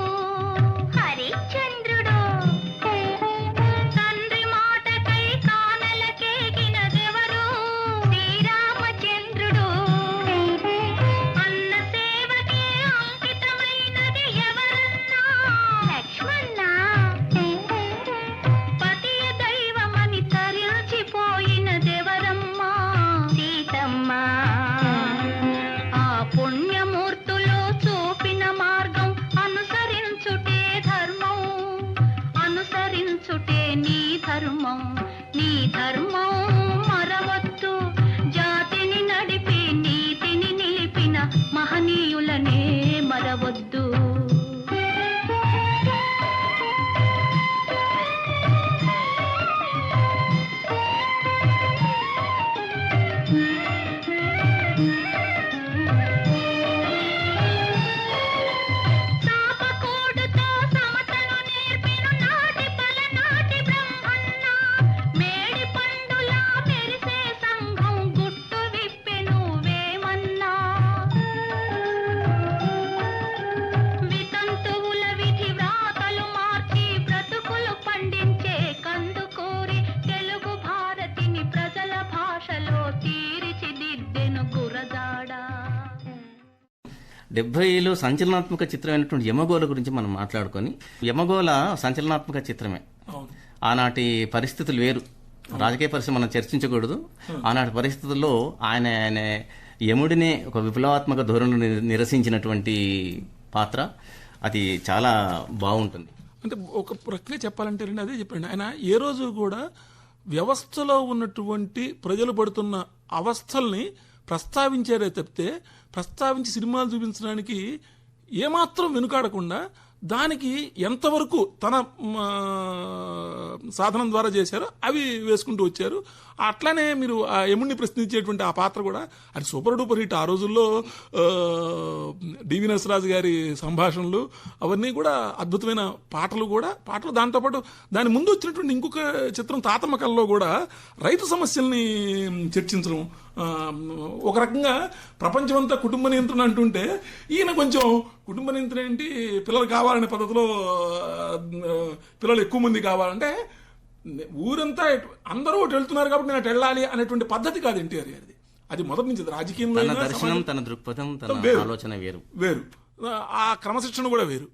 హరిశ్చంద్రుడు. తండ్రి మాటకై కానలకేగినదెవరు? శ్రీరామచంద్రుడు. అన్న సేవకే అంకితమైనది ఎవరన్నా? లక్ష్మణ. పతియ దైవమని తరించిపోయినదెవరమ్మా? సీతమ్మ. ఆ పుణ్యమూర్తులు చూపిన మార్గం అనుసరించుటే ధర్మం. అనుసరించుటే నీ ధర్మం. నీ ధర్మం మరవద్దు. జాతిని నడిపి నీతిని నిలిపిన మహనీయులనే మరవద్దు. సాపకూడుతో సమతను నేర్పిన నాటి పలనాటి బ్రహ్మన్న. మేడి పండులా మెరిసే సంఘం గుట్టు విప్పెను వేమన్నా. వితంతువుల విధి వ్రాతలు మార్చి బ్రతుకులు పండించే కందుకూరి తెలుగు భారతిని ప్రజల భాషలో తీర్చిదిద్దెను గురజాడ. 70లో సంచలనాత్మక చిత్రమైనటువంటి యమగోళ గురించి మనం మాట్లాడుకొని, యమగోళ సంచలనాత్మక చిత్రమే. ఆనాటి పరిస్థితులు వేరు, రాజకీయ పరిస్థితి మనం చర్చించకూడదు. ఆనాటి పరిస్థితుల్లో ఆయన యముడినే ఒక విప్లవాత్మక ధోరణిని నిరసించినటువంటి పాత్ర అది చాలా బాగుంటుంది. అంటే ఒక ప్రక్రియ చెప్పాలంటే రండి అదే చెప్పండి. ఆయన ఏ రోజు కూడా వ్యవస్థలో ఉన్నటువంటి ప్రజలు పడుతున్న అవస్థల్ని ప్రస్తావించారే తప్పితే ప్రస్తావించి సినిమాలు చూపించడానికి ఏమాత్రం వెనుకాడకుండా దానికి ఎంతవరకు తన సాధనం ద్వారా చేశారో అవి వేసుకుంటూ వచ్చారు. అట్లానే మీరు ఆ యముడిని ప్రశ్నించేటువంటి ఆ పాత్ర కూడా అది సూపర్ డూపర్ హిట్. ఆ రోజుల్లో డివి నరసరాజు గారి సంభాషణలు అవన్నీ కూడా అద్భుతమైన పాటలు దాంతోపాటు దాని ముందు వచ్చినటువంటి ఇంకొక చిత్రం తాతమ్మ కళలో కూడా రైతు సమస్యల్ని చర్చించడం, ఒక రకంగా ప్రపంచమంతా కుటుంబ నియంత్రణ అంటుంటే ఈయన కొంచెం కుటుంబ నియంత్రణ ఏంటి, పిల్లలు కావాలనే పద్ధతిలో పిల్లలు ఎక్కువ మంది కావాలంటే ఊరంతా అందరూ ఒకటి వెళ్తున్నారు కాబట్టి నేను అటు వెళ్ళాలి అనేటువంటి పద్ధతి కాదు ఎన్టీఆర్ గారిది. అది మొదటి నుంచి రాజకీయంలో తన అయినా, దర్శనం, సమాజం- తన దృక్పథం, తన వేరు. ఆలోచన వేరు. వేరు, ఆ క్రమశిక్షణ కూడా వేరు.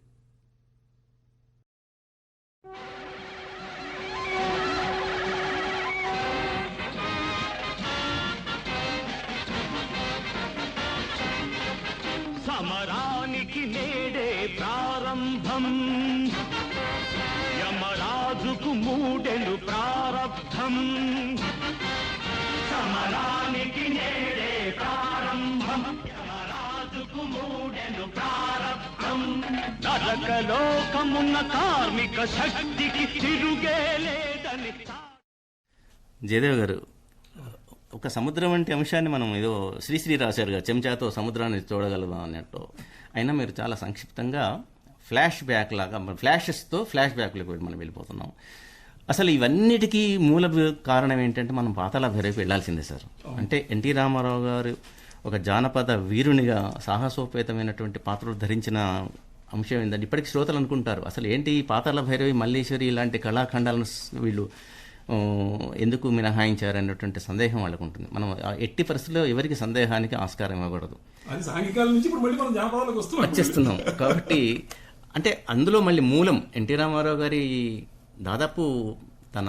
సమరానికి నేడే ప్రారంభం, యమరాజుకు మూడెలు ప్రారబ్ధం. సమరానికి నేడే ప్రారంభం, యమరాజుకు మూడెలు ప్రారబ్ధం. నరకలోకమున్న కార్మిక శక్తికి తిరుగే లేదని. జయదేవ్ గారు, ఒక సముద్రం వంటి అంశాన్ని మనం ఏదో శ్రీశ్రీ రాశారు కదా, చెంచాతో సముద్రాన్ని చూడగలదాం అన్నట్టు. అయినా మీరు చాలా సంక్షిప్తంగా ఫ్లాష్ బ్యాక్ లాగా, ఫ్లాషెస్తో ఫ్లాష్ బ్యాక్లోకి మనం వెళ్ళిపోతున్నాం. అసలు ఇవన్నిటికీ మూల కారణం ఏంటంటే మనం పాతాళ భైరవికి వెళ్ళాల్సిందే సార్. అంటే ఎన్టీ రామారావు గారు ఒక జానపద వీరునిగా సాహసోపేతమైనటువంటి పాత్రలు ధరించిన అంశం ఏంటంటే ఇప్పటికీ శ్రోతలు అనుకుంటారు అసలు ఏంటి పాతాళ భైరవి, మల్లీశ్వరి ఇలాంటి కళాఖండాలను వీళ్ళు ఎందుకు మినహాయించారు అన్నటువంటి సందేహం వాళ్ళకు ఉంటుంది. మనం ఎట్టి పరిస్థితుల్లో ఎవరికి సందేహానికి ఆస్కారం ఇవ్వకూడదు. అది సాంఘికాల నుంచి ఇప్పుడు మళ్ళీ మనం జానపదాలకు వచ్చేస్తున్నాం కాబట్టి అంటే అందులో మళ్ళీ మూలం ఎన్టీ రామారావు గారి దాదాపు తన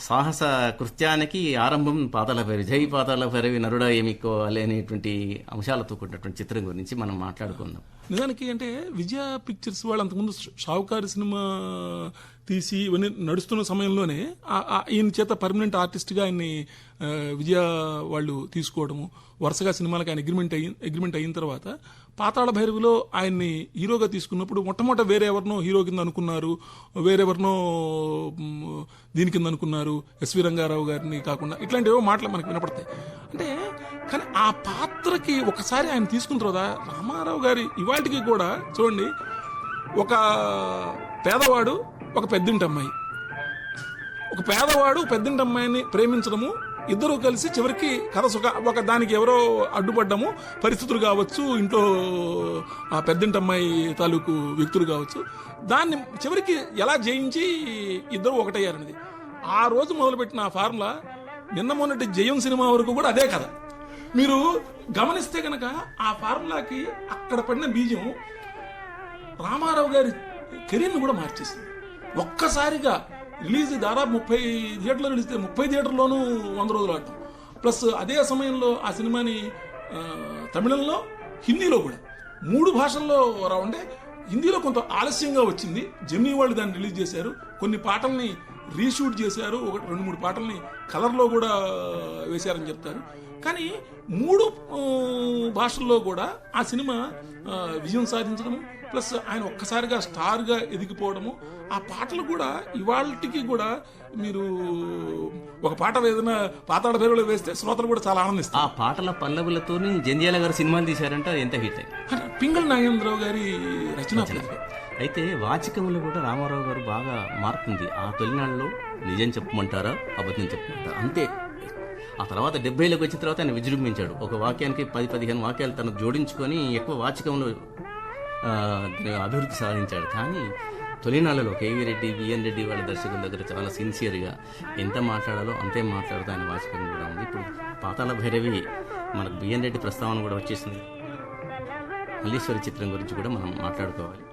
సాహస కృత్యానికి ఆరంభం పాతాళ భైరవి. జై పాతాళ భైరవి నరుడా ఏమికోవాలి అనేటువంటి అంశాలతో కూడినటువంటి చిత్రం గురించి మనం మాట్లాడుకుందాం. నిజానికి అంటే విజయ పిక్చర్స్ వాళ్ళు అంతకుముందు షావుకారు సినిమా తీసి ఇవన్నీ నడుస్తున్న సమయంలోనే ఈయన చేత పర్మనెంట్ ఆర్టిస్ట్గా ఆయన్ని విజయ వాళ్ళు తీసుకోవడము, వరుసగా సినిమాలకు ఆయన అగ్రిమెంట్ అయిన తర్వాత పాతాళ భైరవిలో ఆయన్ని హీరోగా తీసుకున్నప్పుడు మొట్టమొదట వేరే ఎవరినో హీరో కింద అనుకున్నారు, వేరెవరినో దీని కింద అనుకున్నారు, ఎస్వి రంగారావు గారిని కాకుండా ఇట్లాంటివో మాటలు మనకు వినపడతాయి. అంటే కానీ ఆ పాత్రకి ఒకసారి ఆయన తీసుకున్న తర్వాత రామారావు గారి ఇవాటికి కూడా చూడండి, ఒక పేదవాడు ఒక పెద్దింటి అమ్మాయి, ఒక పేదవాడు పెద్దింటి అమ్మాయిని ప్రేమించడము, ఇద్దరు కలిసి చివరికి కథ ఒక దానికి ఎవరో అడ్డుపడ్డము, పరిస్థితులు కావచ్చు, ఇంట్లో ఆ పెద్దింటి అమ్మాయి తాలూకు వ్యక్తులు కావచ్చు, దాన్ని చివరికి ఎలా జయించి ఇద్దరు ఒకటయ్యారనేది ఆ రోజు మొదలుపెట్టిన ఆ ఫార్ములా నిన్న మొన్నటి జయం సినిమా వరకు కూడా అదే కథ. మీరు గమనిస్తే కనుక ఆ ఫార్ములాకి అక్కడ పడిన బీజం రామారావు గారి కెరీర్ని కూడా మార్చేసింది. ఒక్కసారిగా రిలీజ్ దాదాపు 30 థియేటర్లో రిలీజ్, 30 థియేటర్లోనూ 100 రోజులు ఆడటం, ప్లస్ అదే సమయంలో ఆ సినిమాని తమిళంలో, హిందీలో కూడా 3 భాషల్లో రావంటే హిందీలో కొంత ఆలస్యంగా వచ్చింది. జెమినీ వాళ్ళు దాన్ని రిలీజ్ చేశారు, కొన్ని పాటల్ని రీషూట్ చేశారు, 2-3 పాటల్ని కలర్లో కూడా వేశారని చెప్తారు. కానీ 3 భాషల్లో కూడా ఆ సినిమా విజయం సాధించడము, ప్లస్ ఆయన ఒక్కసారిగా స్టార్గా ఎదిగిపోవడము, ఆ పాటలు కూడా ఇవాళకి కూడా మీరు ఒక పాట ఏదైనా పాతాళ భైరవిలో వేస్తే శ్రోతలు కూడా చాలా ఆనందిస్తారు. ఆ పాటల పల్లవులతో జంధ్యాల గారు సినిమాలు తీశారంటే అది ఎంత హిట్ అయింది. పింగళ నాగేంద్రరావు గారి రచన. అయితే వాచికంలో కూడా రామారావు గారు బాగా మార్పుంది. ఆ తొలినాళ్ళలో నిజం చెప్పమంటారా, అబద్ధం చెప్పమంటారా అంతే. ఆ తర్వాత 70లకు వచ్చిన తర్వాత ఆయన విజృంభించాడు. ఒక వాక్యానికి 10-15 వాక్యాలు తను జోడించుకొని ఎక్కువ వాచకంలో అభివృద్ధి సాధించాడు. కానీ తొలినాళ్ళలో కేవీ రెడ్డి, బిఎన్ రెడ్డి వాళ్ళ దర్శకుల దగ్గర చాలా సిన్సియర్గా ఎంత మాట్లాడాలో అంతే మాట్లాడుతూ ఆయన వాచకం కూడా ఉంది. ఇప్పుడు పాతాళ భైరవి మనకు బిఎన్ రెడ్డి ప్రస్తావన కూడా వచ్చేసింది. మల్లీశ్వరి చిత్రం గురించి కూడా మనం మాట్లాడుకోవాలి.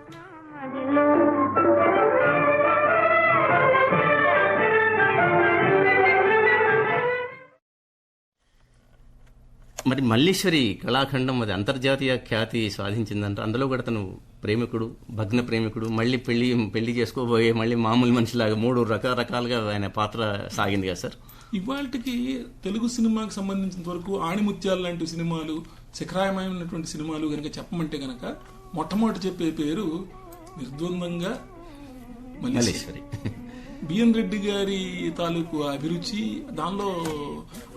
మరి మల్లీశ్వరి కళాఖండం అది అంతర్జాతీయ ఖ్యాతి సాధించిందంట. అందులో కూడా తను ప్రేమికుడు, భగ్న ప్రేమికుడు, మళ్ళీ పెళ్లి చేసుకోబోయే మళ్ళీ మామూలు మనిషిలాగా 3 రకరకాలుగా ఆయన పాత్ర సాగింది కదా సార్. ఇవాళకి తెలుగు సినిమాకి సంబంధించినంత వరకు ఆణిముత్యాలు లాంటి సినిమాలు, శిఖరాయమైనటువంటి సినిమాలు కనుక చెప్పమంటే కనుక మొట్టమొదటి చెప్పే పేరు నిర్ద్వందంగా మల్లీశ్వరి. బిఎన్ రెడ్డి గారి తాలూకు అభిరుచి, దానిలో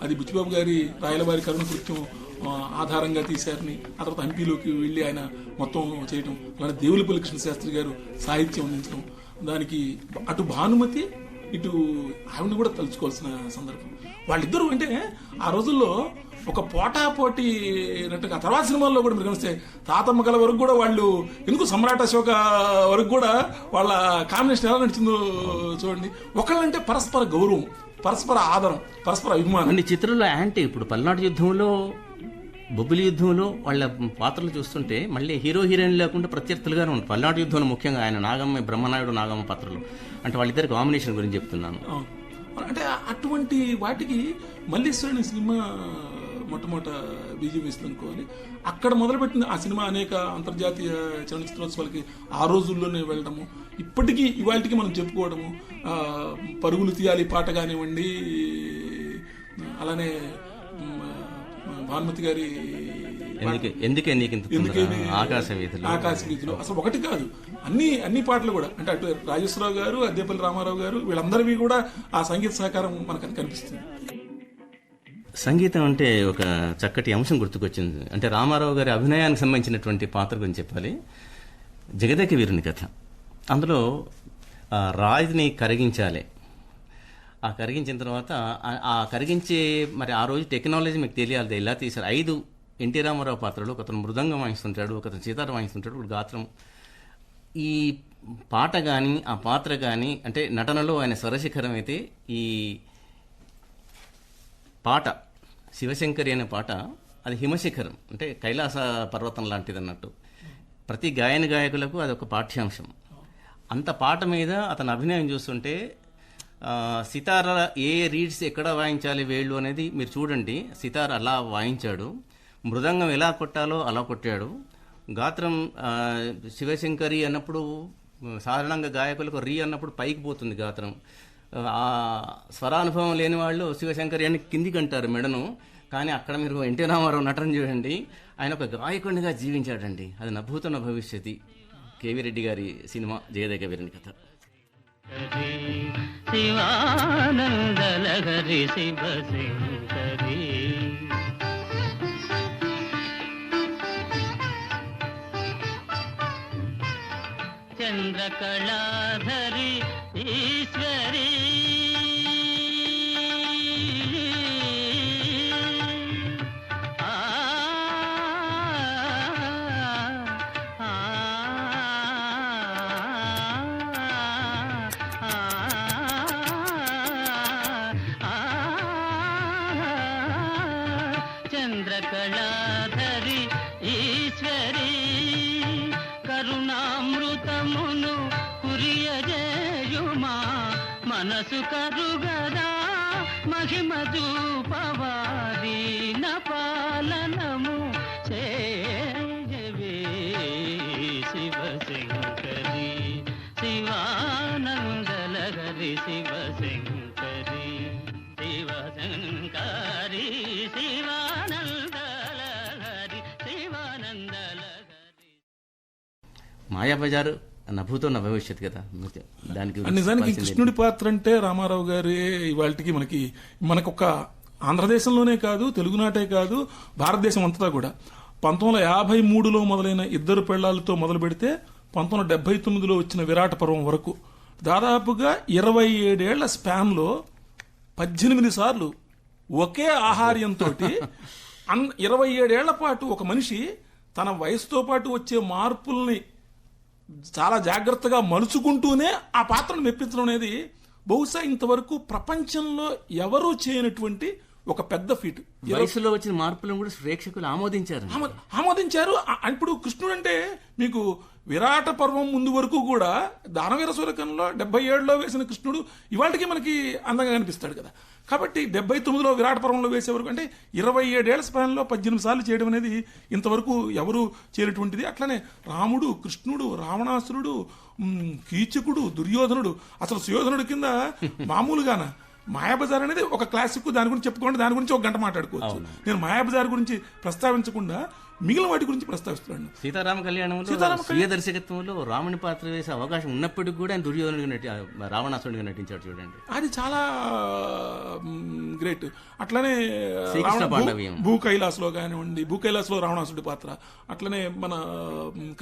అది బుచ్చిబాబు గారి రాయలవారి కరుణ కృత్యం ఆధారంగా తీశారని, ఆ తర్వాత హంపీలోకి వెళ్ళి ఆయన మొత్తం చేయటం, అలానే దేవులపల్లి కృష్ణ శాస్త్రి గారు సాహిత్యం అందించడం, దానికి అటు భానుమతి ఇటు ఆవిడని కూడా తలుచుకోవాల్సిన సందర్భం. వాళ్ళిద్దరూ అంటే ఆ రోజుల్లో ఒక పోటాపోటీ నట్టుగా. తర్వాత సినిమాల్లో కూడా మీరు గమనిస్తే తాతమ్మ కల వరకు కూడా వాళ్ళు ఎందుకు సమ్రాట్ అశోక వరకు కూడా వాళ్ళ కాంబినేషన్ ఎలా నడిచిందో చూడండి. ఒకళ్ళంటే పరస్పర గౌరవం, పరస్పర ఆదరం, పరస్పర అభిమానం. కొన్ని చిత్రంలో యాంటీ ఇప్పుడు పల్నాడు యుద్ధంలో, బొబ్బిలి యుద్ధంలో వాళ్ళ పాత్రలు చూస్తుంటే మళ్ళీ హీరో హీరోయిన్ లేకుండా ప్రత్యర్థులుగానే ఉంటుంది. పల్నాడు యుద్ధంలో ముఖ్యంగా ఆయన నాగమ్మ, బ్రహ్మనాయుడు నాగమ్మ పాత్రలు, అంటే వాళ్ళిద్దరి కాంబినేషన్ గురించి చెప్తున్నాను. అవును. అంటే అటువంటి వాటికి మల్లీశ్వరుని సినిమా మొట్టమొదట బీజం వేస్తుంది అనుకోవాలి. అక్కడ మొదలుపెట్టింది ఆ సినిమా అనేక అంతర్జాతీయ చలనచిత్రోత్సవాలకి ఆ రోజుల్లోనే వెళ్ళడము, ఇప్పటికీ ఇవాళకి మనం చెప్పుకోవడము. పరుగులు తీయాలి పాట కానివ్వండి, అలానే భానుమతి గారి ఎందుకే నీకు ఇంత తొందర, ఆకాశ వీధిలో అసలు ఒకటి కాదు, అన్ని పాటలు కూడా. అంటే అటు రాజేశ్వరరావు గారు, అద్దేపల్లి రామారావు గారు, వీళ్ళందరివి కూడా ఆ సంగీత సహకారం మనకు కనిపిస్తుంది. సంగీతం అంటే ఒక చక్కటి అంశం గుర్తుకొచ్చింది. అంటే రామారావు గారి అభినయానికి సంబంధించినటువంటి పాత్ర గురించి చెప్పాలి. జగదేక వీరుని కథ, అందులో రాయిని కరిగించాలి. ఆ కరిగించిన తర్వాత ఆ కరిగించే మరి ఆ రోజు టెక్నాలజీ మీకు తెలియాలి, ఎలా తీశారు. 5 ఎన్టీ రామారావు పాత్రలు, ఒకతను మృదంగం వాయిస్తుంటాడు, ఒకతను సీతార వాయిస్తుంటాడు, ఒక గాత్రం. ఈ పాట కానీ ఆ పాత్ర కానీ అంటే నటనలో ఆయన స్వరశిఖరం అయితే, ఈ పాట శివశంకరి అనే పాట అది హిమశిఖరం, అంటే కైలాస పర్వతం లాంటిది అన్నట్టు. ప్రతి గాయకులకు అదొక పాఠ్యాంశం. అంత పాట మీద అతని అభినయం చూస్తుంటే సితార ఏ రీడ్స్ ఎక్కడ వాయించాలి వేళ్ళు అనేది మీరు చూడండి. సితార అలా వాయించాడు, మృదంగం ఎలా కొట్టాలో అలా కొట్టాడు. గాత్రం శివశంకరి అన్నప్పుడు సాధారణంగా గాయకులకు రీ అన్నప్పుడు పైకి పోతుంది గాత్రం. ఆ స్వరానుభవం లేని వాళ్ళు శివశంకరి అని కిందికి అంటారు మెడను. కానీ అక్కడ మీరు ఎన్టీ రామారావు నటన చూడండి, ఆయన ఒక గాయకుడిగా జీవించాడండి. అది నభూతన భవిష్యతి. కేవీ రెడ్డి గారి సినిమా జగదేక వీరుని కథ. శివానందలహరి శివశంకరి చంద్రకళాధరి ఈశ్వరి చంద్రకళాధరి ఈశ్వరి కరుణామృతమును కురియజేయుమా మనసు కరుగదా మహిమ చూపవారి పాలనము చేయవే శివశంకరి శివానందలహరి శివశంకరి శివశంకరి శివానందలహరి శివానందలహరి. మాయాబజారు నభూతో నా భవిష్యత్ కదా, దానికి నిజానికి కృష్ణుడి పాత్ర అంటే రామారావు గారి ఇవాళకి మనకొక ఆంధ్రదేశంలోనే కాదు, తెలుగునాటే కాదు, భారతదేశం అంతటా కూడా 1953లో మొదలైన ఇద్దరు పెళ్లాలతో మొదలు పెడితే 1979లో వచ్చిన విరాట పర్వం వరకు దాదాపుగా 27 ఏళ్ల స్పాన్ లో 18 సార్లు ఒకే ఆహార్యంతో 27 ఏళ్ల పాటు ఒక మనిషి తన వయసుతో పాటు వచ్చే మార్పుల్ని చాలా జాగ్రత్తగా మలుచుకుంటూనే ఆ పాత్రను మెప్పించడం అనేది బహుశా ఇంతవరకు ప్రపంచంలో ఎవరూ చేయనటువంటి ఒక పెద్ద ఫీట్. వయసులో వచ్చిన మార్పులను కూడా ప్రేక్షకులు ఆమోదించారు. ఇప్పుడు కృష్ణుడు అంటే మీకు విరాట పర్వం ముందు వరకు కూడా దానవీర సూరకంలో 77లో వేసిన కృష్ణుడు ఇవాళకి మనకి అందంగా కనిపిస్తాడు కదా. కాబట్టి 79లో విరాట పర్వంలో వేసే వరకు అంటే 27 ఏళ్ల స్పాన్లో 18 సార్లు చేయడం అనేది ఇంతవరకు ఎవరు చేయనటువంటిది. అట్లనే రాముడు, కృష్ణుడు, రావణాసురుడు, కీచకుడు, దుర్యోధనుడు, అసలు సుయోధనుడు కింద మామూలుగాన మాయాబజార్ అనేది ఒక క్లాసిక్. దాని గురించి చెప్పుకోండి, దాని గురించి ఒక గంట మాట్లాడుకోవచ్చు. నేను మాయాబజార్ గురించి ప్రస్తావించకుండా మిగిలిన వాటి గురించి ప్రస్తావిస్తున్నాను. సీతారామ కళ్యాణంలో స్వీయ దర్శకత్వంలో రాముని పాత్ర వేసే అవకాశం ఉన్నప్పటికీ కూడా ఆయన దుర్యోధనుడిగా రావణాసురుడిగా నటించాడు చూడండి. అది చాలా గ్రేట్. అట్లనే భూ కైలాస్లో కానివ్వండి, భూ కైలాస్లో రావణాసుడి పాత్ర, అట్లనే మన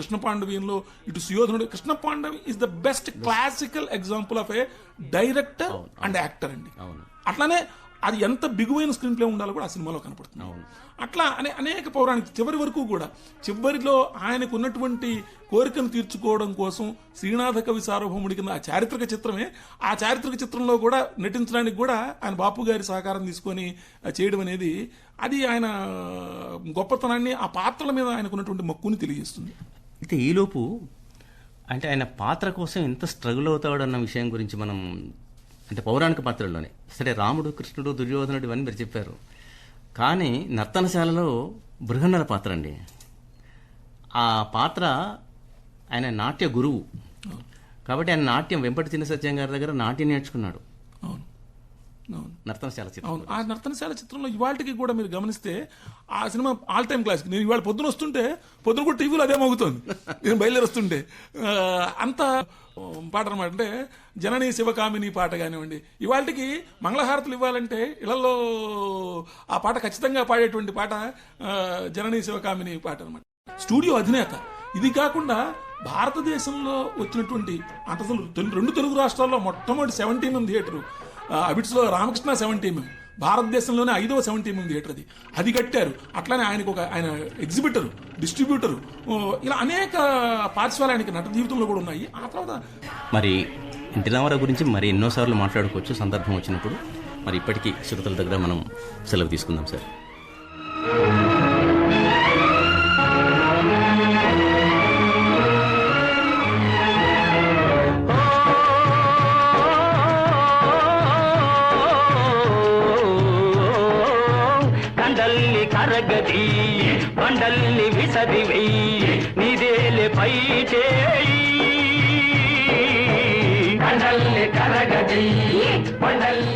కృష్ణ పాండవీయంలో ఇటు సుయోధనుడు. Krishna Pandavi is the best classical example of a director and actor అండి. అట్లానే అది ఎంత బిగువైన స్క్రీన్ ప్లే ఉండాలో కూడా ఆ సినిమాలో కనపడుతుంది. అవును. అట్లా అనేక పౌరాణిక చివరి వరకు కూడా చివరిలో ఆయనకు ఉన్నటువంటి కోరికను తీర్చుకోవడం కోసం శ్రీనాథ కవి సార్వభౌముడి కింద ఆ చారిత్రక చిత్రమే, ఆ చారిత్రక చిత్రంలో కూడా నటించడానికి కూడా ఆయన బాపు గారి సహకారం తీసుకొని చేయడం అనేది అది ఆయన గొప్పతనాన్ని, ఆ పాత్రల మీద ఆయనకు ఉన్నటువంటి మక్కువని తెలియజేస్తుంది. అయితే ఈలోపు అంటే ఆయన పాత్ర కోసం ఎంత స్ట్రగుల్ అవుతాడన్న విషయం గురించి మనం అంటే పౌరాణిక పాత్రల్లోనే సరే రాముడు, కృష్ణుడు, దుర్యోధనుడు ఇవన్నీ మీరు చెప్పారు. కానీ నర్తనశాలలో బృహన్నల పాత్ర అండి. ఆ పాత్ర ఆయన నాట్య గురువు కాబట్టి ఆయన నాట్యం వెంపటి చిన్న సత్యం గారి దగ్గర నాట్యం నేర్చుకున్నాడు. అవును, అవును, నర్తనశాల చిత్రం. అవును. ఆ నర్తనశాల చిత్రంలో ఇవాళకి కూడా మీరు గమనిస్తే ఆ సినిమా ఆల్ టైమ్ క్లాసిక్. నేను ఇవాళ పొద్దున వస్తుంటే పొద్దున కూడా టీవీలో అదే మోగుతోంది, నేను బయలుదేరి వస్తుంటే. అంత పాట అనమాట. అంటే జననీ శివకామిని పాట కానివ్వండి, ఇవాళకి మంగళహారతులు ఇవ్వాలంటే ఇళ్లలో ఆ పాట ఖచ్చితంగా పాడేటువంటి పాట జననీ శివకామిని పాట అనమాట. స్టూడియో అధినేత. ఇది కాకుండా భారతదేశంలో వచ్చినటువంటి అంటే అసలు 2 తెలుగు రాష్ట్రాల్లో మొట్టమొదటి 70mm థియేటరు అబిడ్స్లో రామకృష్ణ 70mm, భారతదేశంలోనే 5వ 70mm థియేటర్ అది కట్టారు. అట్లానే ఆయనకు ఆయన ఎగ్జిబిటర్, డిస్ట్రిబ్యూటర్, ఇలా అనేక పార్శ్వాలు ఆయనకి నట జీవితంలో కూడా ఉన్నాయి. ఆ తర్వాత మరి ఎన్టీ రామారావు గురించి మరి ఎన్నోసార్లు మాట్లాడుకోవచ్చు సందర్భం వచ్చినప్పుడు. మరి ఇప్పటికీ శ్రోతల దగ్గర మనం సెలవు తీసుకుందాం సార్. కండల్ని కరగది బండల్ని విసదివెయ్యి నీదేలే పై చేయి కండల్ని కరగది బండల్ని